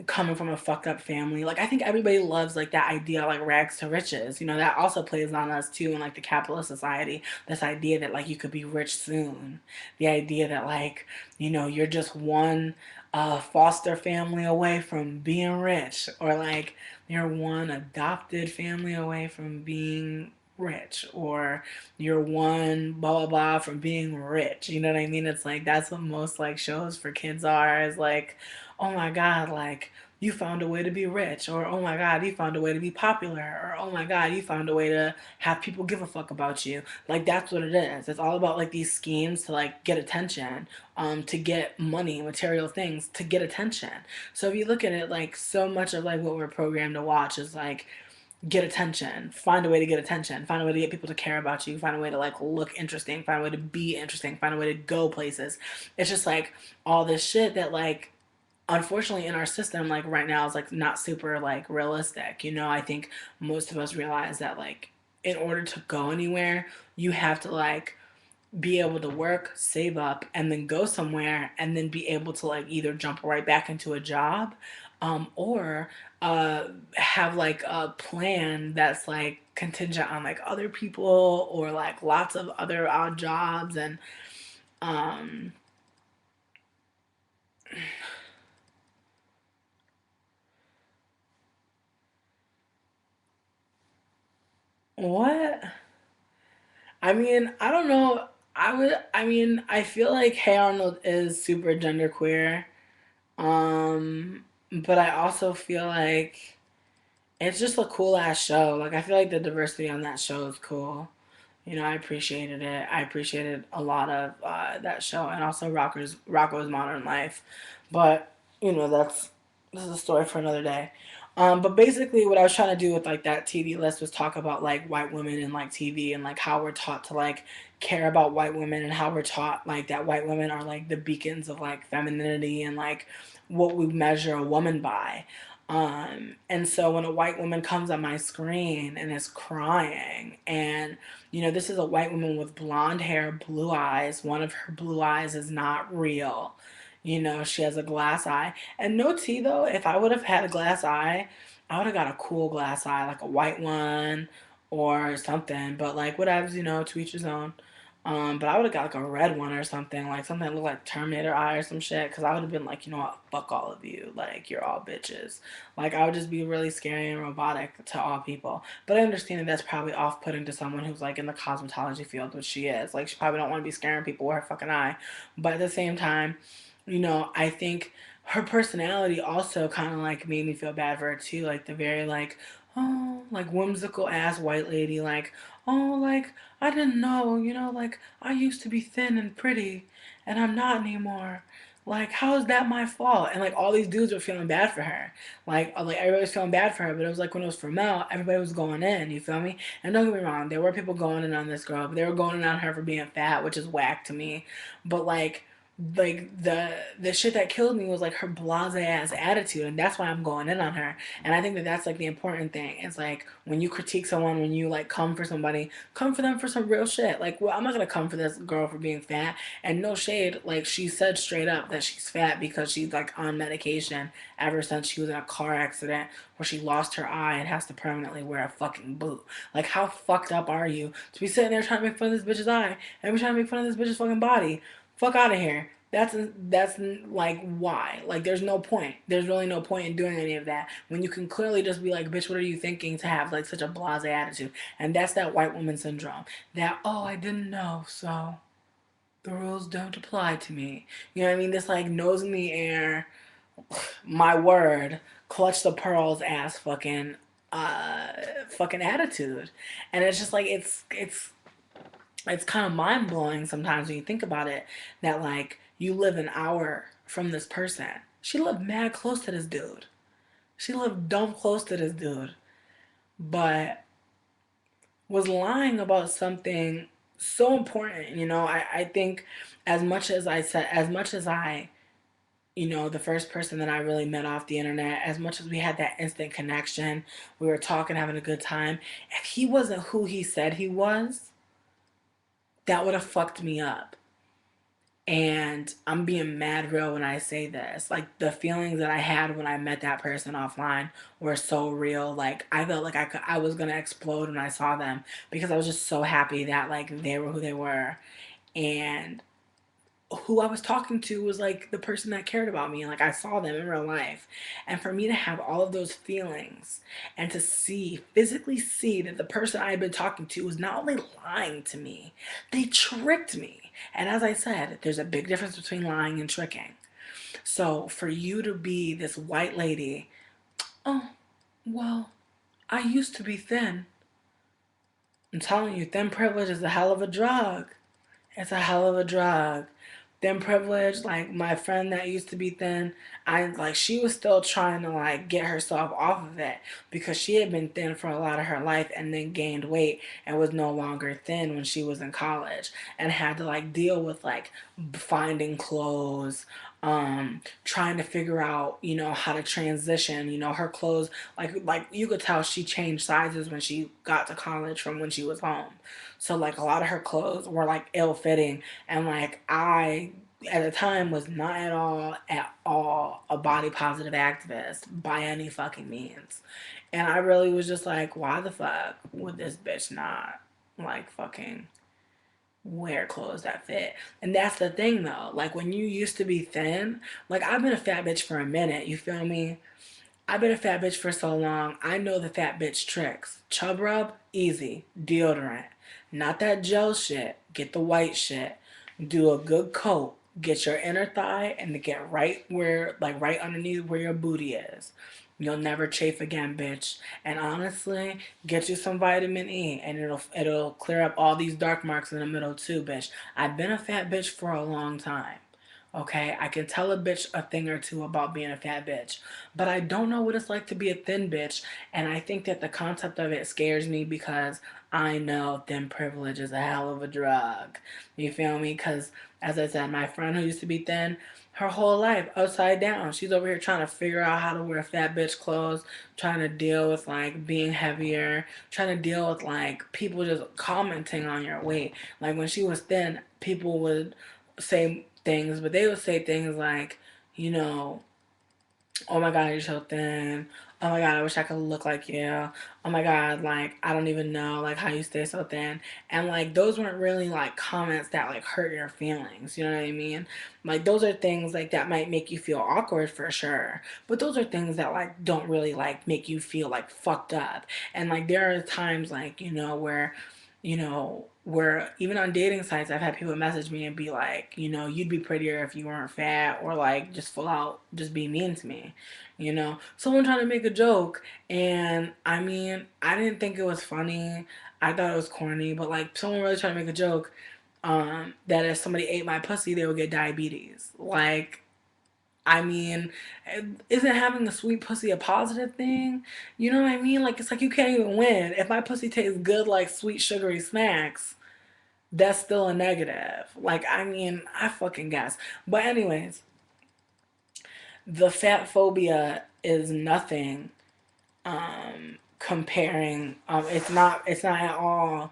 coming from a fucked up family. Like I think everybody loves like that idea like rags to riches. You know, that also plays on us too in like the capitalist society. This idea that like you could be rich soon. The idea that like, you know, you're just one foster family away from being rich or like you're one adopted family away from being rich or you're one blah blah blah from being rich. You know what I mean? It's like that's what most like shows for kids are is like, oh my god, like you found a way to be rich, or oh my god, you found a way to be popular, or oh my god, you found a way to have people give a fuck about you. Like that's what it is. It's all about like these schemes to like get attention, to get money, material things, to get attention. So if you look at it, like so much of like what we're programmed to watch is like get attention, find a way to get attention, find a way to get people to care about you, find a way to like look interesting, find a way to be interesting, find a way to go places. It's just like all this shit that like unfortunately in our system like right now is like not super like realistic. You know, I think most of us realize that like in order to go anywhere you have to like be able to work, save up, and then go somewhere and then be able to like either jump right back into a job, or have like a plan that's like contingent on like other people or like lots of other odd jobs and um what I mean, I don't know. I mean, I feel like Hey Arnold is super genderqueer. But I also feel like it's just a cool ass show. Like, I feel like the diversity on that show is cool. You know, I appreciated it. I appreciated a lot of that show, and also Rocco's Modern Life. But you know, this is a story for another day. But basically, what I was trying to do with like that TV list was talk about like white women in like TV and like how we're taught to like care about white women and how we're taught like that white women are like the beacons of like femininity and like what we measure a woman by. And so when a white woman comes on my screen and is crying, and you know, this is a white woman with blonde hair, blue eyes. One of her blue eyes is not real. She has a glass eye. And no tea though, if I would have had a glass eye, I would have got a cool glass eye, like a white one or something. But like whatever, to each his own. But I would have got like a red one or something, like something that looked like Terminator Eye or some shit. Cause I would have been like, you know what, fuck all of you. Like you're all bitches. Like I would just be really scary and robotic to all people. But I understand that that's probably off-putting to someone who's like in the cosmetology field, which she is. Like she probably don't want to be scaring people with her fucking eye. But at the same time, I think her personality also kind of like made me feel bad for her too. Like the very like, oh, like whimsical ass white lady, like, oh, like I didn't know, like I used to be thin and pretty and I'm not anymore. Like, how is that my fault? And like all these dudes were feeling bad for her. Like everybody was feeling bad for her, but it was like when it was for Mel, everybody was going in, you feel me? And don't get me wrong, there were people going in on this girl, but they were going in on her for being fat, which is whack to me. But the shit that killed me was like her blase ass attitude, and that's why I'm going in on her. And I think that that's like the important thing. It's like when you critique someone, when you like come for somebody, come for them for some real shit. Like, well, I'm not gonna come for this girl for being fat. And no shade, like she said straight up that she's fat because she's like on medication ever since she was in a car accident where she lost her eye and has to permanently wear a fucking boot. Like, how fucked up are you to be sitting there trying to make fun of this bitch's eye and be trying to make fun of this bitch's fucking body? Fuck out of here. That's like, why? Like there's no point. There's really no point in doing any of that when you can clearly just be like, bitch, what are you thinking to have like such a blasé attitude? And that's that white woman syndrome. That, oh, I didn't know, so the rules don't apply to me. You know what I mean? This like nose in the air, my word, clutch the pearls ass uh fucking attitude. And it's just like it's kind of mind blowing sometimes when you think about it that like you live an hour from this person. She lived mad close to this dude. She lived dumb close to this dude, but was lying about something so important. I think as much as I, the first person that I really met off the internet, as much as we had that instant connection, we were talking, having a good time. If he wasn't who he said he was, that would have fucked me up. And I'm being mad real when I say this. Like the feelings that I had when I met that person offline were so real. Like I felt like I was gonna explode when I saw them because I was just so happy that like they were who they were. And who I was talking to was like the person that cared about me. Like I saw them in real life. And for me to have all of those feelings and to physically see that the person I had been talking to was not only lying to me, they tricked me. And as I said, there's a big difference between lying and tricking. So for you to be this white lady, oh, well, I used to be thin. I'm telling you, thin privilege is a hell of a drug. It's a hell of a drug. Thin privilege, like my friend that used to be thin, I like she was still trying to like get herself off of it because she had been thin for a lot of her life and then gained weight and was no longer thin when she was in college and had to like deal with like finding clothes, trying to figure out, how to transition, her clothes, like you could tell she changed sizes when she got to college from when she was home. So like a lot of her clothes were like ill fitting and like I at the time was not at all a body positive activist by any fucking means. And I really was just like, why the fuck would this bitch not like fucking wear clothes that fit? And that's the thing though. Like when you used to be thin, like I've been a fat bitch for a minute, you feel me? I've been a fat bitch for so long. I know the fat bitch tricks. Chub rub, easy. Deodorant. Not that gel shit. Get the white shit. Do a good coat. Get your inner thigh and to get right where, like right underneath where your booty is. You'll never chafe again, bitch. And honestly, get you some vitamin E and it'll clear up all these dark marks in the middle too, bitch. I've been a fat bitch for a long time. Okay, I can tell a bitch a thing or two about being a fat bitch, but I don't know what it's like to be a thin bitch. And I think that the concept of it scares me because I know thin privilege is a hell of a drug. You feel me? Because, as I said, my friend who used to be thin, her whole life upside down. She's over here trying to figure out how to wear fat bitch clothes, trying to deal with like being heavier, trying to deal with like people just commenting on your weight. Like when she was thin, people would say things, but they would say things like, you know, oh my god, you're so thin. Oh my god, I wish I could look like you. Oh my god, like I don't even know like how you stay so thin. And like those weren't really like comments that like hurt your feelings, you know what I mean? Like those are things like that might make you feel awkward for sure. But those are things that like don't really like make you feel like fucked up. And like there are times like, where even on dating sites, I've had people message me and be like, you'd be prettier if you weren't fat, or like just full out, just be mean to me. Someone trying to make a joke, and I mean, I didn't think it was funny. I thought it was corny, but like someone really trying to make a joke, that if somebody ate my pussy, they would get diabetes. Like, I mean, isn't having a sweet pussy a positive thing? You know what I mean? Like, it's like you can't even win. If my pussy tastes good like sweet sugary snacks, that's still a negative. Like, I mean, I fucking guess. But anyways, the fat phobia is nothing comparing. It's not at all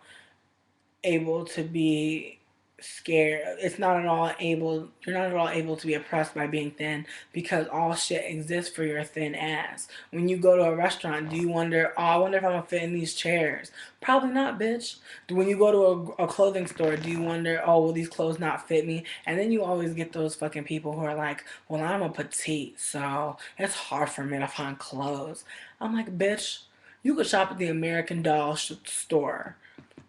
able to be scared. It's not at all able. You're not at all able to be oppressed by being thin, because all shit exists for your thin ass. When you go to a restaurant, do you wonder, oh, I wonder if I'm gonna fit in these chairs? Probably not, bitch. When you go to a clothing store, do you wonder, oh, will these clothes not fit me? And then you always get those fucking people who are like, well, I'm a petite, so it's hard for me to find clothes. I'm like, bitch, you could shop at the American Doll store.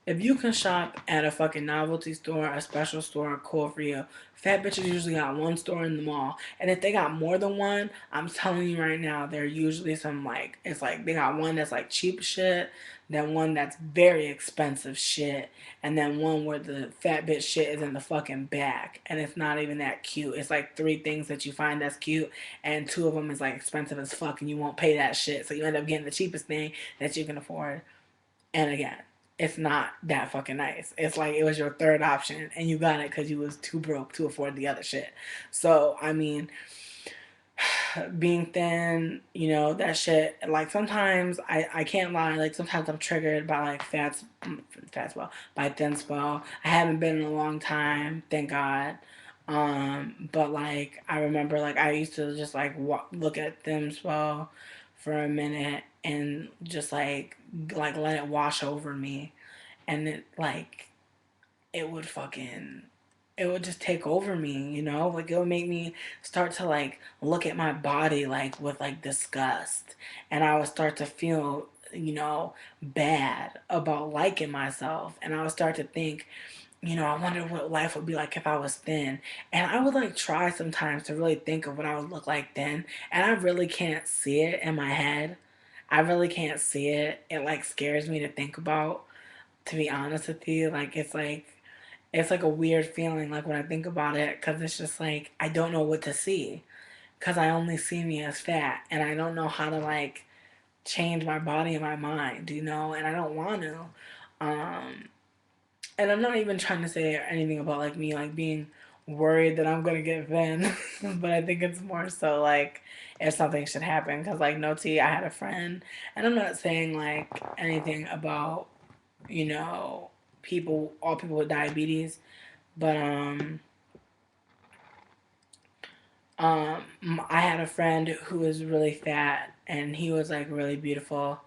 If you can shop at a fucking novelty store, a special store, cool for you. Fat bitches usually got one store in the mall. And if they got more than one, I'm telling you right now, they're usually some like, it's like they got one that's like cheap shit, then one that's very expensive shit, and then one where the fat bitch shit is in the fucking back. And it's not even that cute. It's like three things that you find that's cute, and two of them is like expensive as fuck, and you won't pay that shit. So you end up getting the cheapest thing that you can afford. And again, it's not that fucking nice. It's like it was your third option and you got it because you was too broke to afford the other shit. So, I mean, being thin, that shit, like sometimes I can't lie, like sometimes I'm triggered by like well, by Thinspo. I haven't been in a long time, thank God. But like I remember like I used to just like look at Thinspo for a minute and just like let it wash over me, and it would just take over me, like it would make me start to like look at my body like with like disgust, and I would start to feel, bad about liking myself, and I would start to think, I wonder what life would be like if I was thin. And I would like try sometimes to really think of what I would look like then, and I really can't see it in my head. I really can't see it. It like scares me to think about, to be honest with you. Like it's like a weird feeling like when I think about it, cuz it's just like I don't know what to see, cuz I only see me as fat, and I don't know how to like change my body and my mind, and I don't want to. Um and I'm not even trying to say anything about like me like being worried that I'm gonna get thin, but I think it's more so like if something should happen. Cause like no tea, I had a friend, and I'm not saying like anything about you know all people with diabetes, but I had a friend who was really fat, and he was like really beautiful,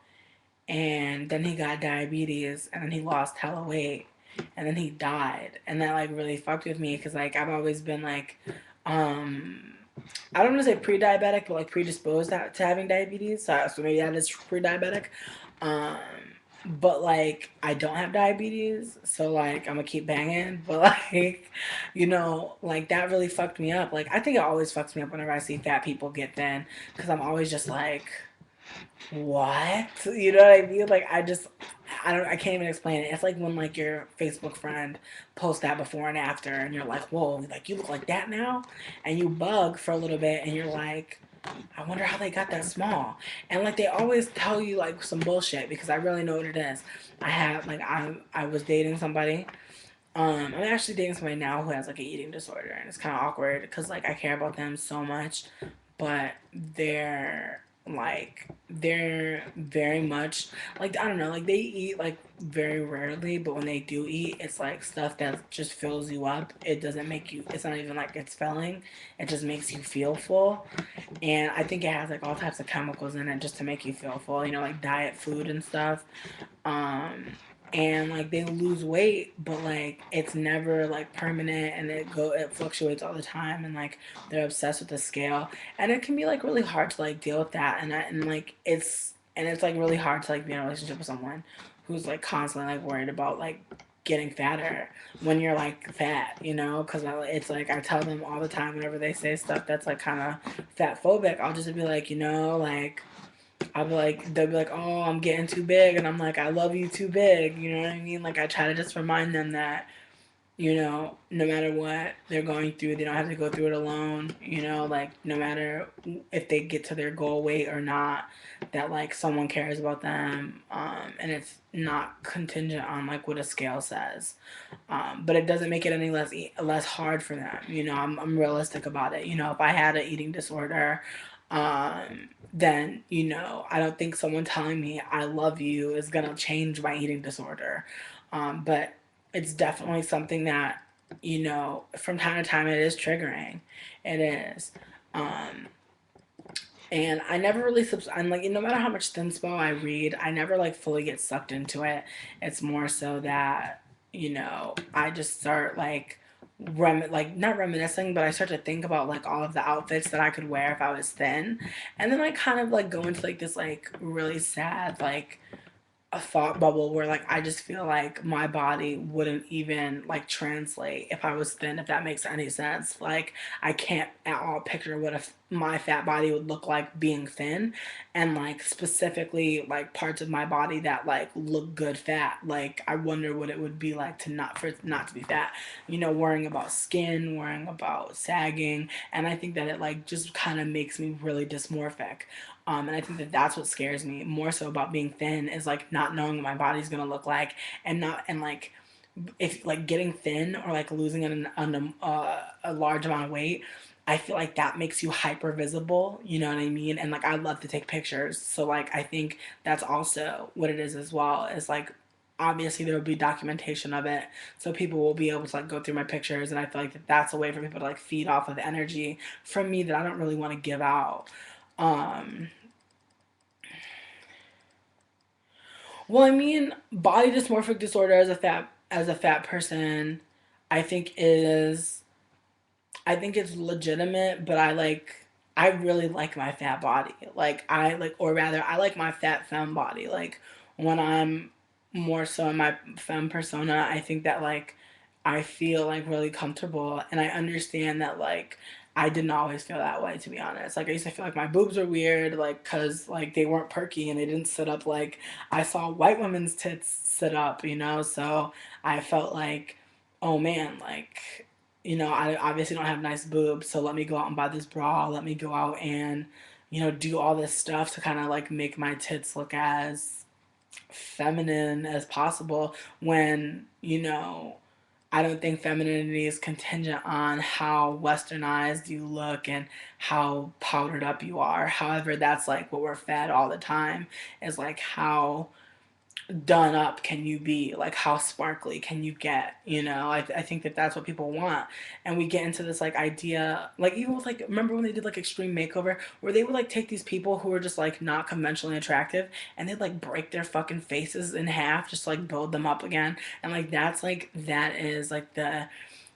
and then he got diabetes, and then he lost hella weight, and then he died, and that like really fucked with me, because like I've always been like, um I don't want to say pre-diabetic, but like predisposed to having diabetes, so maybe that is pre-diabetic. um but like I don't have diabetes, so like I'm gonna keep banging, but like like that really fucked me up. Like I think it always fucks me up whenever I see fat people get thin, because I'm always just like, what? You know what I mean? Like I can't even explain it. It's like when like your Facebook friend posts that before and after, and you're like, whoa, like you look like that now, and you bug for a little bit, and you're like, I wonder how they got that small. And like they always tell you like some bullshit, because I really know what it is. I was dating somebody. I'm actually dating somebody now who has like an eating disorder, and it's kind of awkward because like I care about them so much, but they're Like they're very much like, I don't know, like they eat like very rarely, but when they do eat, it's like stuff that just fills you up. It doesn't make you, it's not even like it's filling, it just makes you feel full. And I think it has like all types of chemicals in it just to make you feel full, you know, like diet food and stuff. um and like they lose weight, but like it's never like permanent, and it fluctuates all the time, and like they're obsessed with the scale, and it can be like really hard to like deal with that. And like it's like really hard to like be in a relationship with someone who's like constantly like worried about like getting fatter when you're like fat, you know, because it's like I tell them all the time whenever they say stuff that's like kind of fat phobic, I'll just be like, you know, like I'll be like, they'll be like, oh, I'm getting too big. And I'm like, I love you too big. You know what I mean? Like, I try to just remind them that, you know, no matter what they're going through, they don't have to go through it alone. You know, like, no matter if they get to their goal weight or not, that, like, someone cares about them. And it's not contingent on, like, what a scale says. But it doesn't make it any less hard for them. You know, I'm realistic about it. You know, if I had an eating disorder, then you know I don't think someone telling me I love you is gonna change my eating disorder. But it's definitely something that, you know, from time to time it is triggering. It is. Um, and I never really I'm like, no matter how much Thinspo I read, I never like fully get sucked into it. It's more so that, you know, I just start like like not reminiscing, but I start to think about like all of the outfits that I could wear if I was thin, and then I kind of like go into like this like really sad like a thought bubble where like I just feel like my body wouldn't even like translate if I was thin, if that makes any sense. Like I can't at all picture what if my fat body would look like being thin, and like specifically like parts of my body that like look good fat. Like I wonder what it would be like to not for it not to be fat. You know, worrying about skin, worrying about sagging, and I think that it like just kind of makes me really dysmorphic. And I think that that's what scares me more so about being thin, is like not knowing what my body's gonna look like, and not and like if like getting thin or like losing a large amount of weight, I feel like that makes you hyper visible. You know what I mean? And like I love to take pictures, so like I think that's also what it is as well. Is like obviously there will be documentation of it, so people will be able to like go through my pictures, and I feel like that's a way for people to like feed off of energy from me that I don't really want to give out. um Well, I mean, body dysmorphic disorder as a fat person, I think is I think it's legitimate, but I really like my fat body. Like I like or rather I like my fat femme body. Like when I'm more so in my femme persona, I think that like I feel like really comfortable, and I understand that like I didn't always feel that way, to be honest. Like I used to feel like my boobs were weird, like cuz like they weren't perky and they didn't sit up like I saw white women's tits sit up, you know? So I felt like, oh man, like, you know, I obviously don't have nice boobs, so let me go out and buy this bra. Let me go out and, you know, do all this stuff to kind of like make my tits look as feminine as possible when, you know, I don't think femininity is contingent on how westernized you look and how powdered up you are. However, that's like what we're fed all the time, is like how done up can you be, like how sparkly can you get, you know? I think that that's what people want, and we get into this like idea, like even with like, remember when they did like extreme makeover, where they would like take these people who were just like not conventionally attractive, and they'd like break their fucking faces in half just to, like build them up again, and like that's like that is like the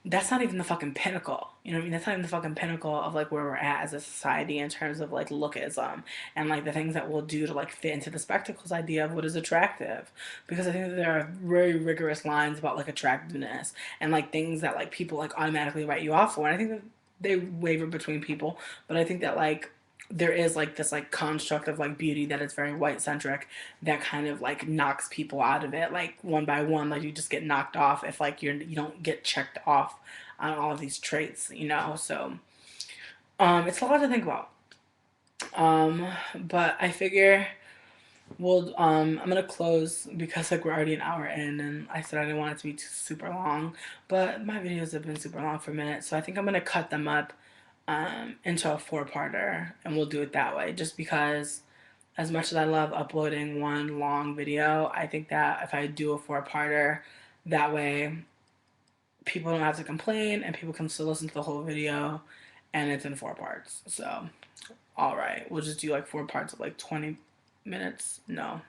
that's not even the fucking pinnacle. You know what I mean? That's not even the fucking pinnacle of like where we're at as a society in terms of like lookism and like the things that we'll do to like fit into the spectacles idea of what is attractive. Because I think that there are very rigorous lines about like attractiveness and like things that like people like automatically write you off for. And I think that they waver between people, but I think that like there is like this like construct of like beauty that is very white centric that kind of like knocks people out of it like one by one. Like you just get knocked off if like you don't get checked off on all of these traits, you know. So it's a lot to think about. But I figure I'm gonna close because like we're already an hour in, and I said I didn't want it to be too, super long, but my videos have been super long for a minute, so I think I'm gonna cut them up into a four-parter, and we'll do it that way. Just because, as much as I love uploading one long video, I think that if I do a four-parter, that way people don't have to complain and people can still listen to the whole video, and it's in four parts. So, all right, we'll just do like four parts of like 20 minutes. No,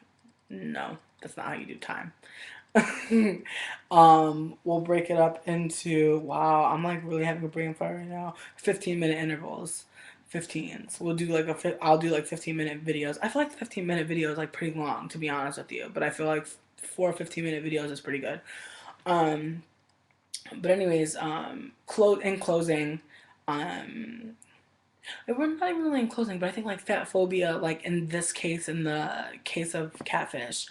no, that's not how you do time. We'll break it up into, wow, I'm like really having a brain fart right now. 15-minute intervals. 15. So we'll do like I'll do like 15-minute videos. I feel like 15-minute video is like pretty long, to be honest with you, but I feel like four 15-minute videos is pretty good. Um, but anyways, in closing, um, we're not even really in closing, but I think like fat phobia, like in this case, in the case of Catfish,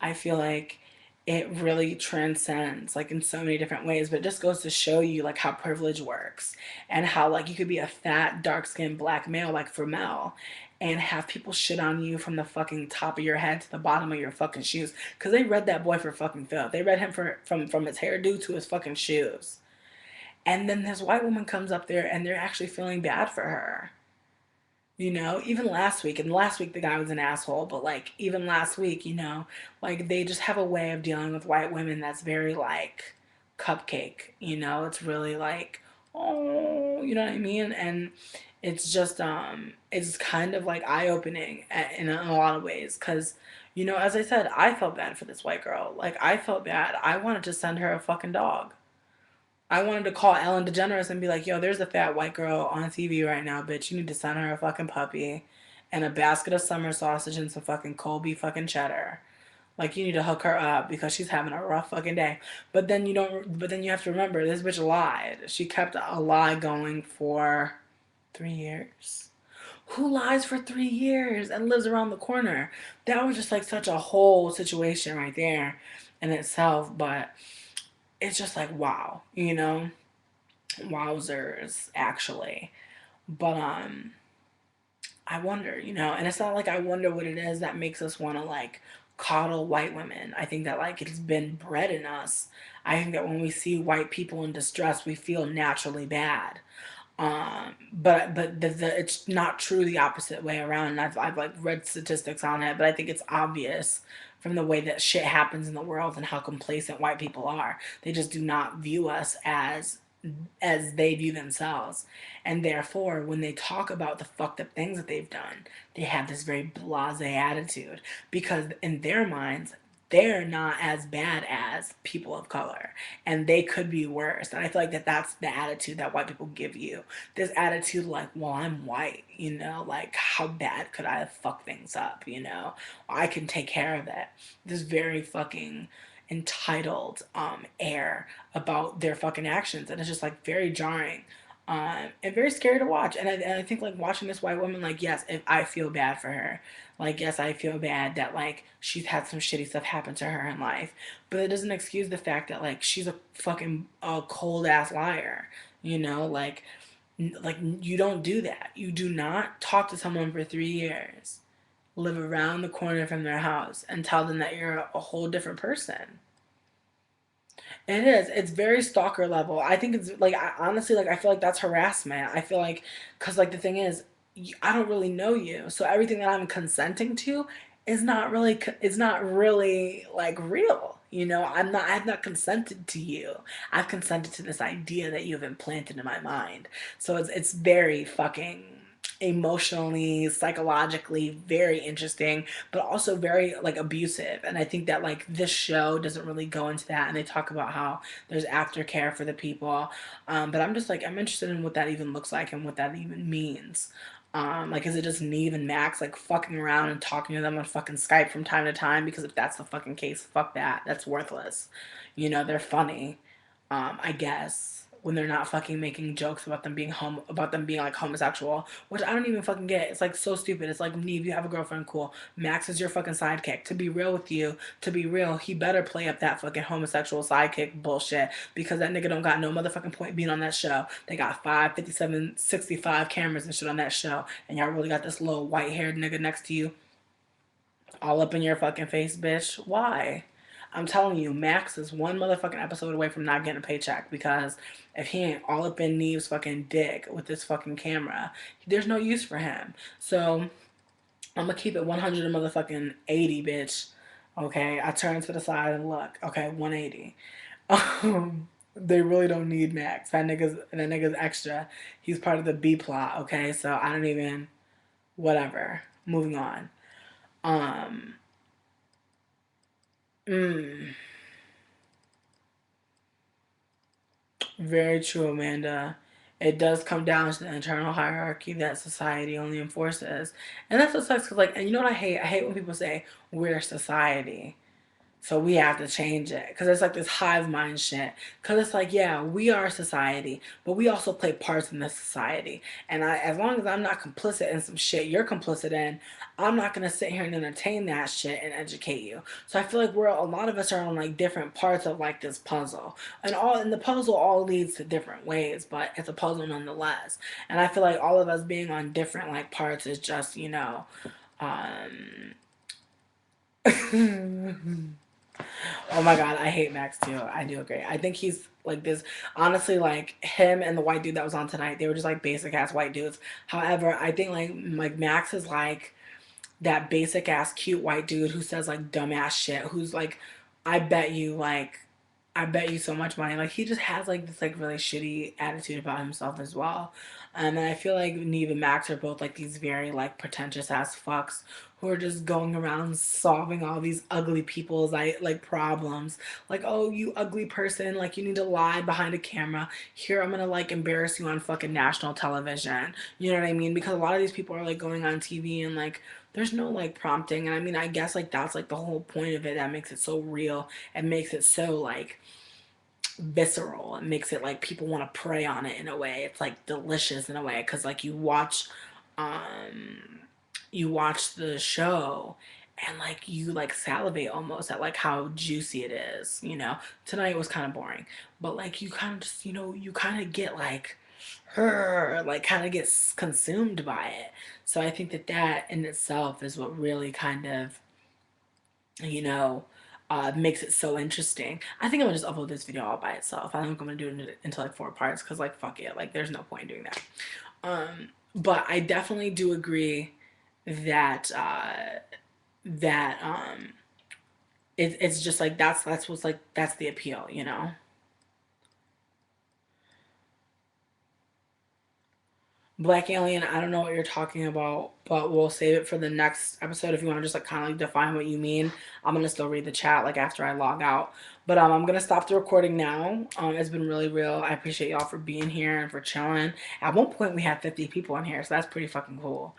I feel like it really transcends like in so many different ways, but it just goes to show you like how privilege works and how like you could be a fat, dark-skinned black male like for Mel and have people shit on you from the fucking top of your head to the bottom of your fucking shoes because they read that boy for fucking filth. They read him from his hairdo to his fucking shoes. And then this white woman comes up there and they're actually feeling bad for her. You know, even last week, and last week the guy was an asshole, but like even last week, you know, like they just have a way of dealing with white women that's very like cupcake, you know, it's really like, oh, you know what I mean? And it's just, it's kind of like eye opening in a lot of ways because, you know, as I said, I felt bad for this white girl. Like, I felt bad. I wanted to send her a fucking dog. I wanted to call Ellen DeGeneres and be like, yo, there's a fat white girl on TV right now, bitch. You need to send her a fucking puppy and a basket of summer sausage and some fucking Colby fucking cheddar. Like, you need to hook her up because she's having a rough fucking day. But then you have to remember, this bitch lied. She kept a lie going for 3 years. Who lies for 3 years and lives around the corner? That was just like such a whole situation right there in itself. But it's just like, wow, you know? Wowzers, actually. But I wonder, you know, and it's not like I wonder what it is that makes us want to like coddle white women. I think that like it's been bred in us. I think that when we see white people in distress, we feel naturally bad. But it's not true the opposite way around. And I've like read statistics on it, but I think it's obvious from the way that shit happens in the world and how complacent white people are. They just do not view us as they view themselves. And therefore, when they talk about the fucked up things that they've done, they have this very blase attitude because in their minds, they're not as bad as people of color and they could be worse. And I feel like that's the attitude that white people give you. This attitude like, well, I'm white, you know, like how bad could I have fucked things up, you know? I can take care of it. This very fucking entitled air about their fucking actions, and it's just like very jarring, and very scary to watch. And I think like watching this white woman, like yes, if I feel bad for her, like yes, I feel bad that like she's had some shitty stuff happen to her in life, but it doesn't excuse the fact that like she's a fucking cold ass liar, you know, like you don't do that. You do not talk to someone for 3 years, live around the corner from their house, and tell them that you're a whole different person. It is. It's very stalker level. I think it's like I, honestly like I feel like that's harassment. I feel like cuz like the thing is I don't really know you. So everything that I'm consenting to is not really like real. You know, I've not consented to you. I've consented to this idea that you have implanted in my mind. So it's very fucking emotionally, psychologically very interesting, but also very like abusive. And I think that like this show doesn't really go into that. And they talk about how there's aftercare for the people. But I'm just like I'm interested in what that even looks like and what that even means. Like is it just Neve and Max like fucking around and talking to them on fucking Skype from time to time? Because if that's the fucking case, fuck that. That's worthless. You know, they're funny, I guess, when they're not fucking making jokes about them being about them being like homosexual, which I don't even fucking get. It's like so stupid. It's like Neve, you have a girlfriend, cool. Max is your fucking sidekick. To be real with you, to be real, he better play up that fucking homosexual sidekick bullshit because that nigga don't got no motherfucking point being on that show. They got 5, 57, 65 cameras and shit on that show, and y'all really got this little white haired nigga next to you all up in your fucking face, bitch. Why? I'm telling you, Max is one motherfucking episode away from not getting a paycheck because if he ain't all up in Neve's fucking dick with this fucking camera, there's no use for him. So I'm gonna keep it 100 and motherfucking 80, bitch. Okay, I turn to the side and look. Okay, 180. They really don't need Max. That nigga's extra. He's part of the B plot. Okay, so I don't even. Whatever. Moving on. Um. Mm, very true, Amanda. It does come down to the internal hierarchy that society only enforces, and that's what sucks. Cause like, and you know what I hate? I hate when people say we're society. So we have to change it because it's like this hive mind shit. Because it's like, yeah, we are society, but we also play parts in this society. And as long as I'm not complicit in some shit you're complicit in, I'm not gonna sit here and entertain that shit and educate you. So I feel like we're a lot of us are on like different parts of like this puzzle, and the puzzle all leads to different ways, but it's a puzzle nonetheless. And I feel like all of us being on different like parts is just um. Oh my god, I hate Max too. I do agree. I think he's like this. Honestly, like him and the white dude that was on tonight, they were just like basic ass white dudes. However, I think like Max is like that basic ass cute white dude who says like dumbass shit. Who's like, I bet you like I bet you so much money. Like he just has like this like really shitty attitude about himself as well. And I feel like Neve and Max are both like these very like pretentious ass fucks who are just going around solving all these ugly people's like problems. Like, oh, you ugly person, like you need to lie behind a camera. Here I'm gonna like embarrass you on fucking national television. You know what I mean? Because a lot of these people are like going on TV and like there's no like prompting. And I mean I guess like that's like the whole point of it that makes it so real and makes it so like visceral. It makes it like people want to prey on it in a way. It's like delicious in a way because like um you watch the show and like you like salivate almost at like how juicy it is. Tonight was kind of boring, but like you kind of just you kind of get like her like kind of gets consumed by it. So I think that that in itself is what really kind of you know, makes it so interesting. I think I'm gonna just upload this video all by itself. I think I'm gonna do it into like 4 parts because like fuck it, like there's no point in doing that. But I definitely do agree that it's just like that's what's like that's the appeal. Black Alien, I don't know what you're talking about, but we'll save it for the next episode if you want to just like kind of like define what you mean. I'm gonna still read the chat like after I log out. But I'm gonna stop the recording now. It's been really real. I appreciate y'all for being here and for chilling. At one point we had 50 people in here, so that's pretty fucking cool.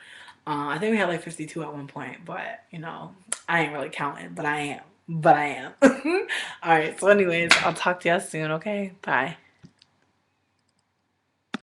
I think we had like 52 at one point, but I ain't really counting, but I am. But I am. All right. So anyways, I'll talk to y'all soon, okay? Bye.